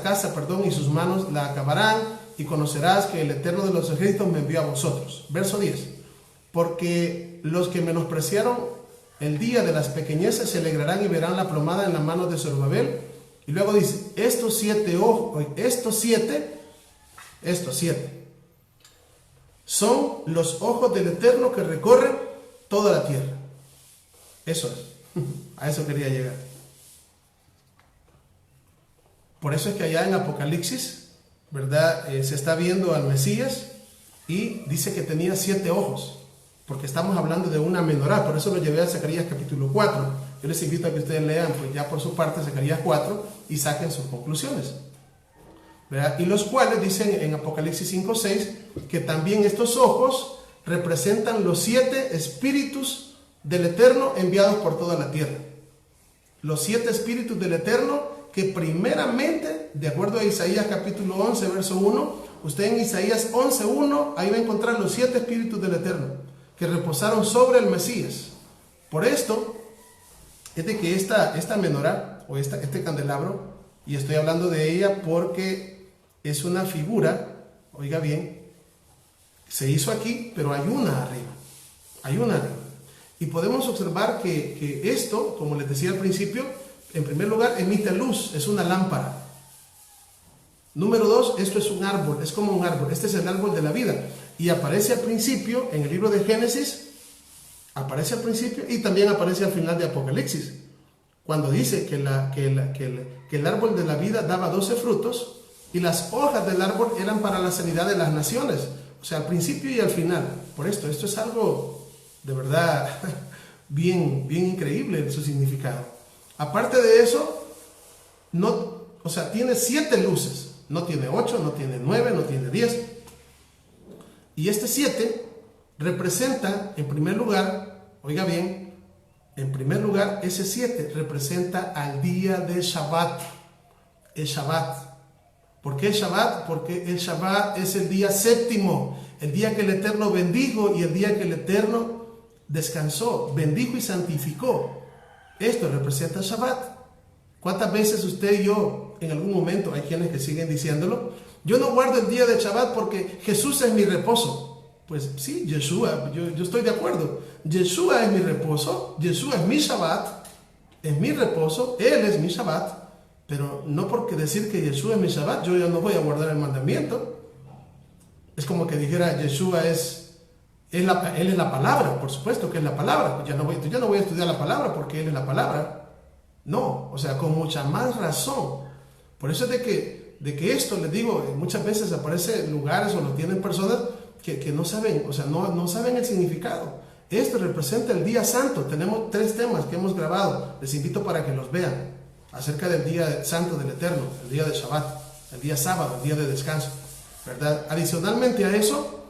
casa, y sus manos la acabarán, y conocerás que el Eterno de los ejércitos me envió a vosotros. Verso 10, porque los que menospreciaron el día de las pequeñeces se alegrarán y verán la plomada en las manos de Zorobabel. Y luego dice, estos 7 son los ojos del Eterno que recorren toda la tierra. Eso es, a eso quería llegar. Por eso es que allá en Apocalipsis, ¿verdad? Se está viendo al Mesías y dice que tenía 7 ojos, porque estamos hablando de una menorá, por eso lo llevé a Zacarías capítulo 4. Yo les invito a que ustedes lean, pues ya por su parte, Zacarías 4 y saquen sus conclusiones, ¿verdad? Y los cuales dicen en Apocalipsis 5:6 que también estos ojos representan los 7 espíritus del Eterno enviados por toda la tierra. Los 7 espíritus del Eterno que primeramente, de acuerdo a Isaías capítulo 11, verso 1, usted en Isaías 11:1, ahí va a encontrar los 7 espíritus del Eterno que reposaron sobre el Mesías. Por esto es de que esta menorá o este candelabro, y estoy hablando de ella porque es una figura, oiga bien, Se hizo aquí, pero hay una arriba. Hay una arriba. Y podemos observar que esto, como les decía al principio, en primer lugar emite luz, es una lámpara. Número 2, esto es un árbol, es como un árbol. Este es el árbol de la vida. Y aparece al principio, en el libro de Génesis, aparece al principio y también aparece al final de Apocalipsis. Cuando dice que el árbol de la vida daba 12 frutos y las hojas del árbol eran para la sanidad de las naciones. O sea, al principio y al final. Por esto es algo de verdad bien increíble en su significado. Aparte de eso, tiene 7 luces. No tiene 8, no tiene 9, no tiene 10. Y este 7 representa, en primer lugar, oiga bien, en primer lugar, ese 7 representa al día de Shabbat. El Shabbat. ¿Por qué el Shabbat? Porque el Shabbat es el día séptimo, el día que el Eterno bendijo y el día que el Eterno descansó, bendijo y santificó. Esto representa el Shabbat. ¿Cuántas veces usted y yo, en algún momento, hay quienes que siguen diciéndolo, yo no guardo el día de Shabbat porque Jesús es mi reposo? Pues sí, Yeshua, yo estoy de acuerdo. Yeshua es mi reposo, Yeshua es mi Shabbat, es mi reposo, Él es mi Shabbat. Pero no porque decir que Yeshua es mi Shabbat, yo ya no voy a guardar el mandamiento. Es como que dijera, Yeshua Él es la palabra, por supuesto que es la palabra. Yo no voy a estudiar la palabra porque Él es la palabra. No, o sea, con mucha más razón. Por eso es de que esto, les digo, muchas veces aparecen lugares o lo tienen personas que no saben, o sea, no saben el significado. Esto representa el día santo. Tenemos 3 temas que hemos grabado. Les invito para que los vean. Acerca del día santo del Eterno, el día de Shabbat, el día sábado, el día de descanso, ¿verdad? Adicionalmente a eso,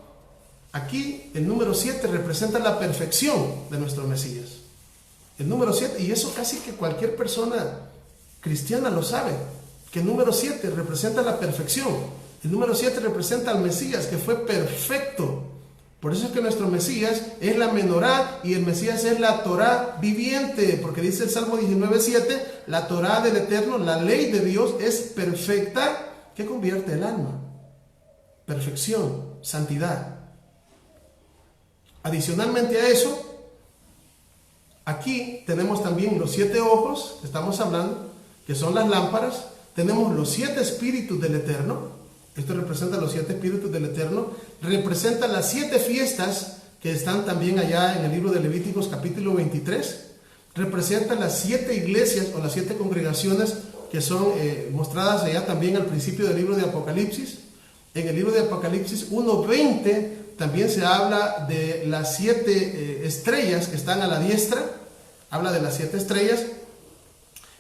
aquí el número 7 representa la perfección de nuestro Mesías. El número 7, y eso casi que cualquier persona cristiana lo sabe, que el número 7 representa la perfección. El número 7 representa al Mesías, que fue perfecto. Por eso es que nuestro Mesías es la menorá y el Mesías es la Torá viviente, porque dice el Salmo 19:7, la Torá del Eterno, la ley de Dios es perfecta, que convierte el alma. Perfección, santidad. Adicionalmente a eso, aquí tenemos también los 7 ojos, que estamos hablando, que son las lámparas. Tenemos los 7 espíritus del Eterno. Esto representa los 7 espíritus del Eterno. Representa las 7 fiestas que están también allá en el libro de Levíticos capítulo 23. Representa las 7 iglesias o las 7 congregaciones que son mostradas allá también al principio del libro de Apocalipsis. En el libro de Apocalipsis 1:20 también se habla de las 7 estrellas que están a la diestra. Habla de las 7 estrellas.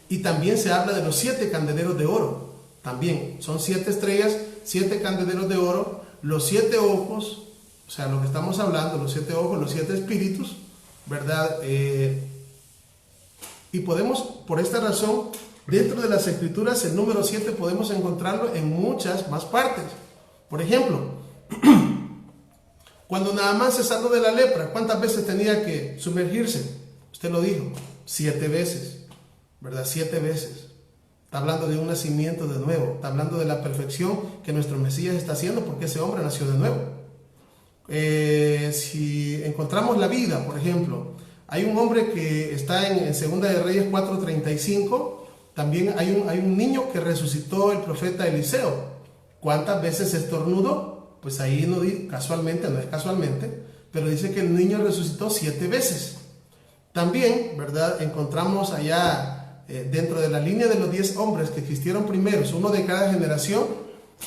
Y también se habla de los 7 candeleros de oro. También son 7 estrellas, 7 candeleros de oro, los 7 ojos, o sea, lo que estamos hablando, los 7 ojos, los 7 espíritus, ¿verdad? Y podemos, por esta razón, dentro de las escrituras, el número 7 podemos encontrarlo en muchas más partes. Por ejemplo, cuando Naamán se sanó de la lepra, ¿cuántas veces tenía que sumergirse? Usted lo dijo, 7 veces, ¿verdad? 7 veces. Está hablando de un nacimiento de nuevo. Está hablando de la perfección que nuestro Mesías está haciendo porque ese hombre nació de nuevo. Si encontramos la vida, por ejemplo, hay un hombre que está en Segunda de Reyes 4:35. También hay un niño que resucitó el profeta Eliseo. ¿Cuántas veces estornudó? Pues ahí no es casualmente, pero dice que el niño resucitó 7 veces. También, ¿verdad? Encontramos allá dentro de la línea de los 10 hombres que existieron primeros, uno de cada generación,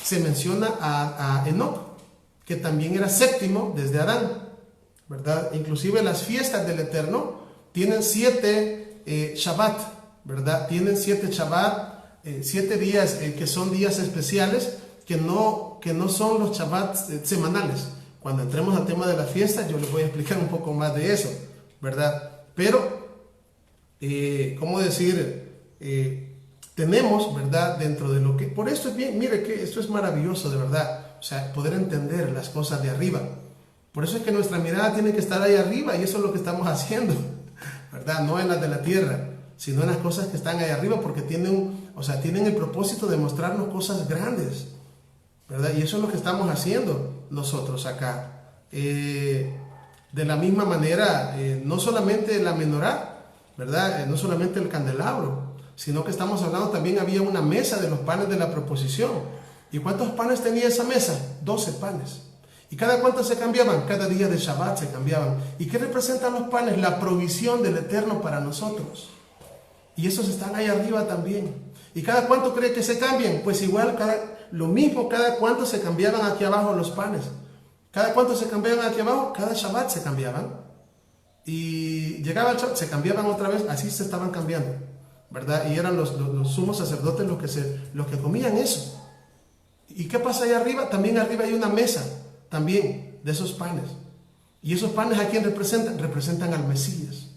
se menciona a Enoc, que también era séptimo desde Adán, ¿verdad? Inclusive las fiestas del Eterno tienen 7 Shabbat, ¿verdad? Tienen 7 Shabbat, 7 días que son días especiales, que no son los Shabbats semanales. Cuando entremos al tema de la fiesta, yo les voy a explicar un poco más de eso, ¿verdad? Pero ¿cómo decir? Tenemos, ¿verdad? Dentro de lo que... Por esto es bien, mire que esto es maravilloso, de verdad. O sea, poder entender las cosas de arriba. Por eso es que nuestra mirada tiene que estar ahí arriba y eso es lo que estamos haciendo, ¿verdad? No en las de la tierra, sino en las cosas que están ahí arriba porque tienen el propósito de mostrarnos cosas grandes, ¿verdad? Y eso es lo que estamos haciendo nosotros acá. De la misma manera, no solamente la menorá, ¿verdad? No solamente el candelabro, sino que estamos hablando también había una mesa de los panes de la proposición. ¿Y cuántos panes tenía esa mesa? 12 panes. ¿Y cada cuánto se cambiaban? Cada día de Shabbat se cambiaban. ¿Y qué representan los panes? La provisión del Eterno para nosotros. Y esos están ahí arriba también. ¿Y cada cuánto cree que se cambian? Pues igual, lo mismo, cada cuánto se cambiaban aquí abajo los panes. ¿Cada cuánto se cambiaban aquí abajo? Cada Shabbat se cambiaban. Y llegaba el Shabbat, se cambiaban otra vez, así se estaban cambiando, ¿verdad? Y eran los sumos sacerdotes los que comían eso. ¿Y qué pasa ahí arriba? También arriba hay una mesa, también, de esos panes. ¿Y esos panes a quién representan? Representan al Mesías,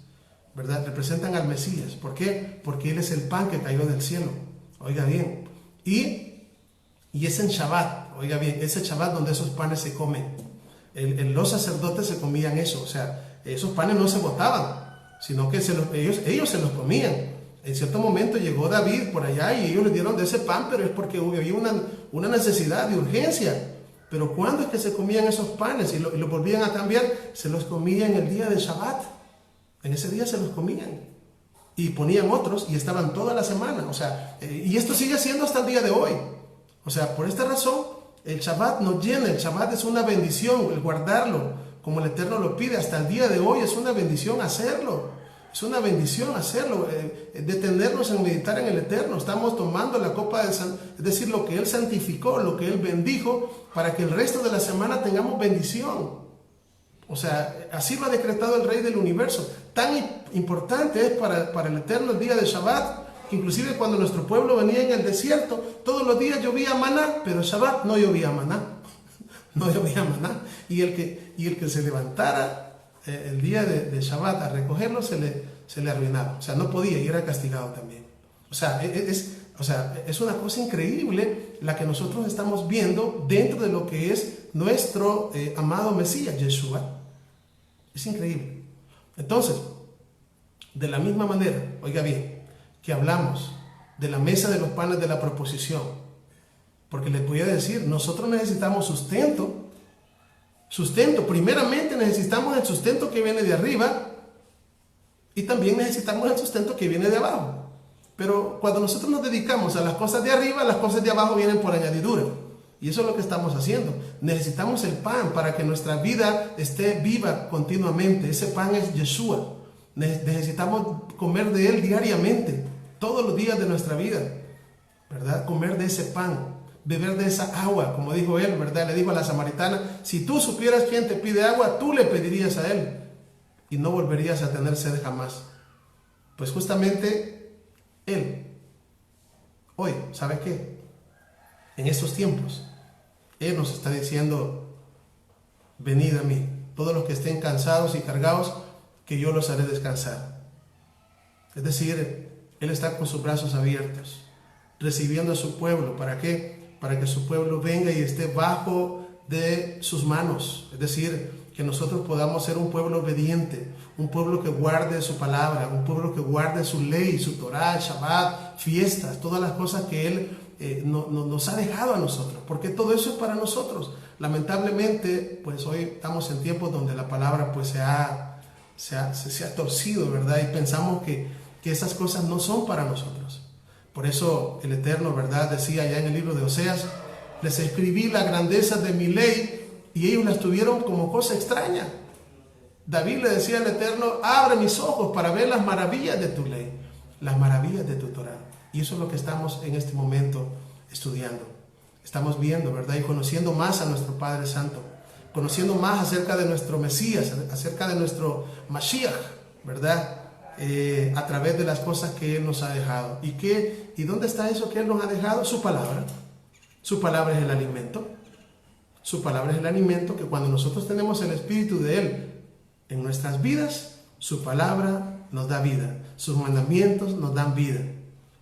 ¿verdad? Representan al Mesías. ¿Por qué? Porque Él es el pan que cayó del cielo. Oiga bien. Y es en Shabbat, oiga bien, ese Shabbat donde esos panes se comen. Los sacerdotes se comían eso, o sea, esos panes no se botaban, sino que ellos se los comían. En cierto momento llegó David por allá y ellos les dieron de ese pan, pero es porque había una necesidad de urgencia. Pero ¿cuándo es que se comían esos panes y lo volvían a cambiar? Se los comían el día de Shabbat. En ese día se los comían. Y ponían otros y estaban toda la semana. O sea, y esto sigue siendo hasta el día de hoy. O sea, por esta razón, el Shabbat nos llena. El Shabbat es una bendición, el guardarlo, como el Eterno lo pide. Hasta el día de hoy es una bendición hacerlo. Es una bendición hacerlo, detenernos en meditar en el Eterno. Estamos tomando la copa es decir, lo que Él santificó, lo que Él bendijo, para que el resto de la semana tengamos bendición. O sea, así lo ha decretado el Rey del Universo. Tan importante es para el Eterno el día de Shabbat, que inclusive cuando nuestro pueblo venía en el desierto, todos los días llovía maná, pero Shabbat no llovía maná. No llovía maná. Y el que se levantara el día de Shabbat a recogerlo se le arruinaba. O sea, no podía y era castigado también. O sea, es una cosa increíble la que nosotros estamos viendo dentro de lo que es nuestro amado Mesías, Yeshua. Es increíble. Entonces, de la misma manera, oiga bien, que hablamos de la mesa de los panes de la proposición, porque les voy a decir, nosotros necesitamos sustento. Primeramente necesitamos el sustento que viene de arriba y también necesitamos el sustento que viene de abajo. Pero cuando nosotros nos dedicamos a las cosas de arriba, las cosas de abajo vienen por añadidura. Y eso es lo que estamos haciendo. Necesitamos el pan para que nuestra vida esté viva continuamente. Ese pan es Yeshua. Necesitamos comer de Él diariamente, todos los días de nuestra vida, ¿verdad? Comer de ese pan, beber de esa agua, como dijo Él, ¿verdad? Le dijo a la samaritana, si tú supieras quién te pide agua, tú le pedirías a Él y no volverías a tener sed jamás. Pues justamente Él, hoy, ¿sabe qué? En estos tiempos, Él nos está diciendo, venid a mí, todos los que estén cansados y cargados, que yo los haré descansar. Es decir, Él está con sus brazos abiertos, recibiendo a su pueblo. ¿Para qué? Para que su pueblo venga y esté bajo de sus manos. Es decir, que nosotros podamos ser un pueblo obediente, un pueblo que guarde su palabra, un pueblo que guarde su ley, su Torah, Shabbat, fiestas, todas las cosas que Él nos ha dejado a nosotros, porque todo eso es para nosotros. Lamentablemente, pues hoy estamos en tiempos donde la palabra pues se ha torcido, ¿verdad? Y pensamos que esas cosas no son para nosotros. Por eso el Eterno, ¿verdad?, decía ya en el libro de Oseas, les escribí la grandeza de mi ley y ellos las tuvieron como cosa extraña. David le decía al Eterno, abre mis ojos para ver las maravillas de tu ley, las maravillas de tu Torah. Y eso es lo que estamos en este momento estudiando. Estamos viendo, ¿verdad?, y conociendo más a nuestro Padre Santo, conociendo más acerca de nuestro Mesías, acerca de nuestro Mashiach, ¿verdad?, a través de las cosas que Él nos ha dejado. ¿Y dónde está eso que Él nos ha dejado? Su palabra. Su palabra es el alimento. Su palabra es el alimento que cuando nosotros tenemos el Espíritu de Él en nuestras vidas, su palabra nos da vida. Sus mandamientos nos dan vida.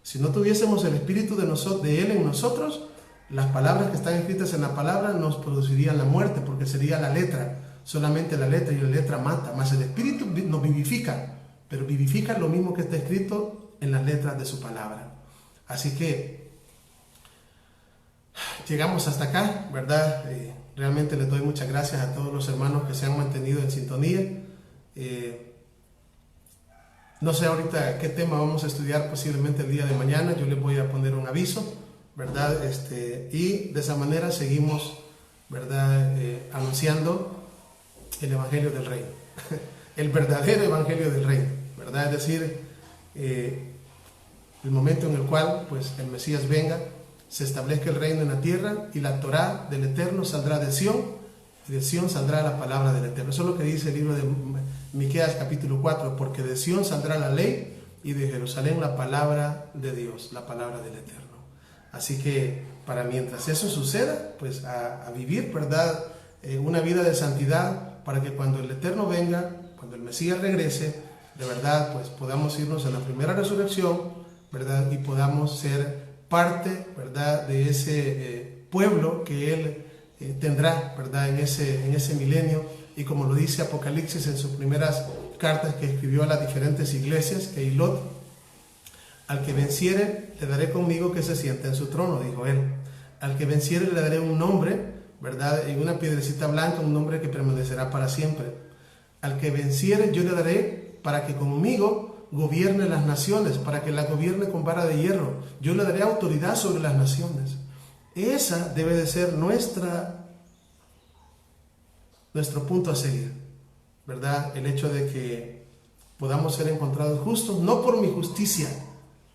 Si no tuviésemos el Espíritu de Él en nosotros, las palabras que están escritas en la palabra nos producirían la muerte, porque sería la letra, solamente la letra, y la letra mata. Mas el Espíritu nos vivifica, pero vivifica lo mismo que está escrito en las letras de su palabra. Así que llegamos hasta acá, ¿verdad? realmente les doy muchas gracias a todos los hermanos que se han mantenido en sintonía. No sé ahorita qué tema vamos a estudiar posiblemente el día de mañana, yo les voy a poner un aviso, ¿verdad? Y de esa manera seguimos, ¿verdad? Anunciando el Evangelio del Reino, el verdadero Evangelio del Reino, ¿verdad? Es decir, el momento en el cual pues, el Mesías venga, se establezca el reino en la tierra y la Torá del Eterno saldrá de Sión, y de Sión saldrá la palabra del Eterno. Eso es lo que dice el libro de Miqueas capítulo 4, porque de Sión saldrá la ley y de Jerusalén la palabra de Dios, la palabra del Eterno. Así que para mientras eso suceda, pues a vivir, ¿verdad? Una vida de santidad, para que cuando el Eterno venga, cuando el Mesías regrese, de verdad, pues podamos irnos a la primera resurrección, ¿verdad? Y podamos ser parte, ¿verdad? De ese pueblo que Él tendrá, ¿verdad? En ese milenio. Y como lo dice Apocalipsis en sus primeras cartas que escribió a las diferentes iglesias, que Eilot, al que venciere, le daré conmigo que se siente en su trono, dijo Él. Al que venciere le daré un nombre, ¿verdad? En una piedrecita blanca, un nombre que permanecerá para siempre. Al que venciere yo le daré para que conmigo gobierne las naciones, para que la gobierne con vara de hierro. Yo le daré autoridad sobre las naciones. Esa debe de ser nuestro punto a seguir, ¿verdad? El hecho de que podamos ser encontrados justos, no por mi justicia,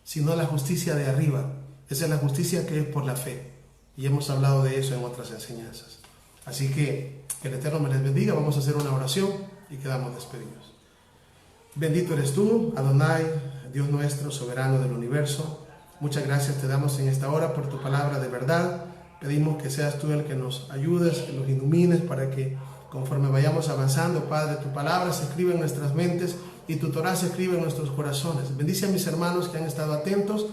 sino la justicia de arriba. Esa es la justicia que es por la fe. Y hemos hablado de eso en otras enseñanzas. Así que el Eterno me les bendiga. Vamos a hacer una oración y quedamos despedidos. Bendito eres tú, Adonai, Dios nuestro, soberano del universo. Muchas gracias te damos en esta hora por tu palabra de verdad. Pedimos que seas tú el que nos ayudes, que nos ilumines para que conforme vayamos avanzando, Padre, tu palabra se escribe en nuestras mentes y tu Torah se escribe en nuestros corazones. Bendice a mis hermanos que han estado atentos.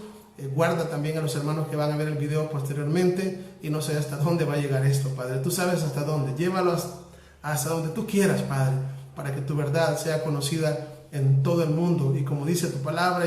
Guarda también a los hermanos que van a ver el video posteriormente y no sé hasta dónde va a llegar esto, Padre. Tú sabes hasta dónde. Llévalos hasta donde tú quieras, Padre, para que tu verdad sea conocida en todo el mundo. Y como dice tu palabra,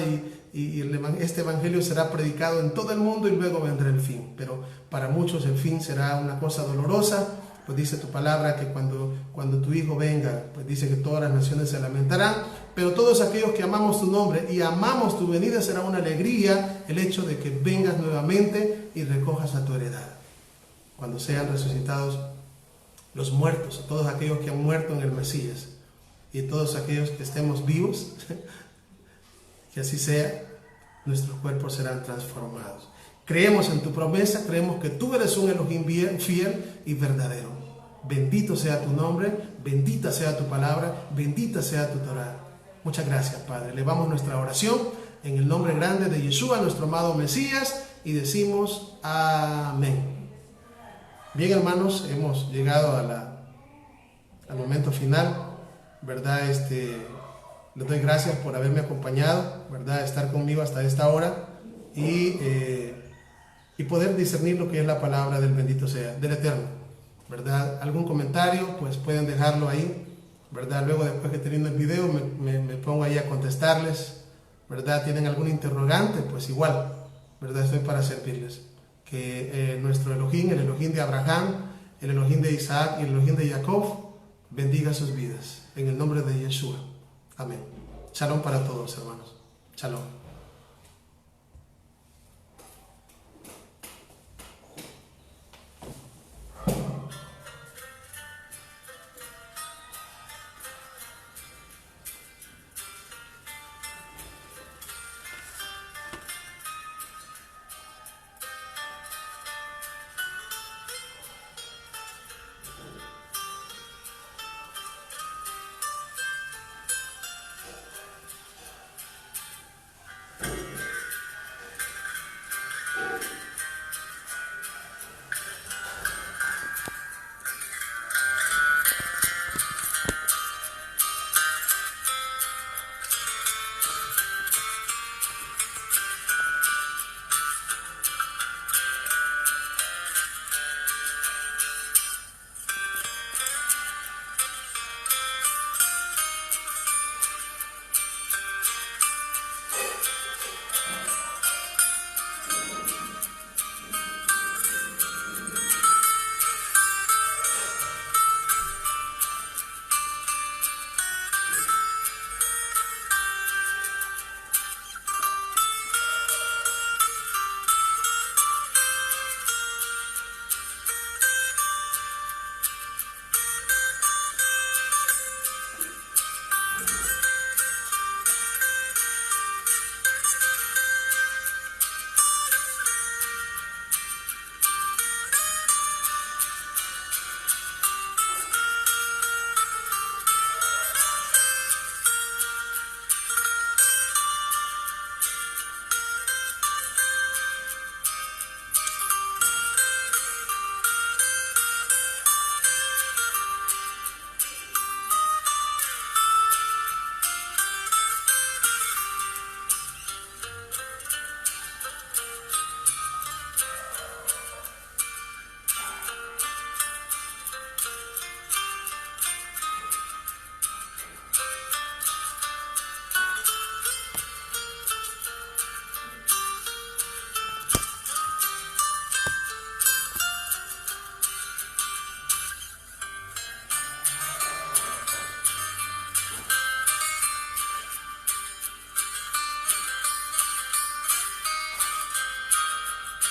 este evangelio será predicado en todo el mundo y luego vendrá el fin. Pero para muchos el fin será una cosa dolorosa. Pues dice tu palabra que cuando tu Hijo venga, pues dice que todas las naciones se lamentarán, pero todos aquellos que amamos tu nombre y amamos tu venida será una alegría el hecho de que vengas nuevamente y recojas a tu heredad. Cuando sean resucitados los muertos, todos aquellos que han muerto en el Mesías y todos aquellos que estemos vivos, que así sea, nuestros cuerpos serán transformados. Creemos en tu promesa, creemos que tú eres un Elohim fiel y verdadero. Bendito sea tu nombre, bendita sea tu palabra, bendita sea tu Torah. Muchas gracias, Padre. Elevamos nuestra oración en el nombre grande de Yeshua, nuestro amado Mesías, y decimos amén. Bien, hermanos, hemos llegado al momento final, ¿verdad? Les doy gracias por haberme acompañado, ¿verdad? Estar conmigo hasta esta hora y poder discernir lo que es la palabra del bendito sea, del Eterno, ¿verdad? Algún comentario, pues pueden dejarlo ahí, ¿verdad? Luego, después que termine el video, me pongo ahí a contestarles, ¿verdad? ¿Tienen algún interrogante? Pues igual, ¿verdad? Estoy para servirles. Que nuestro Elohim, el Elohim de Abraham, el Elohim de Isaac y el Elohim de Jacob bendiga sus vidas. En el nombre de Yeshua. Amén. Shalom para todos, hermanos. Shalom.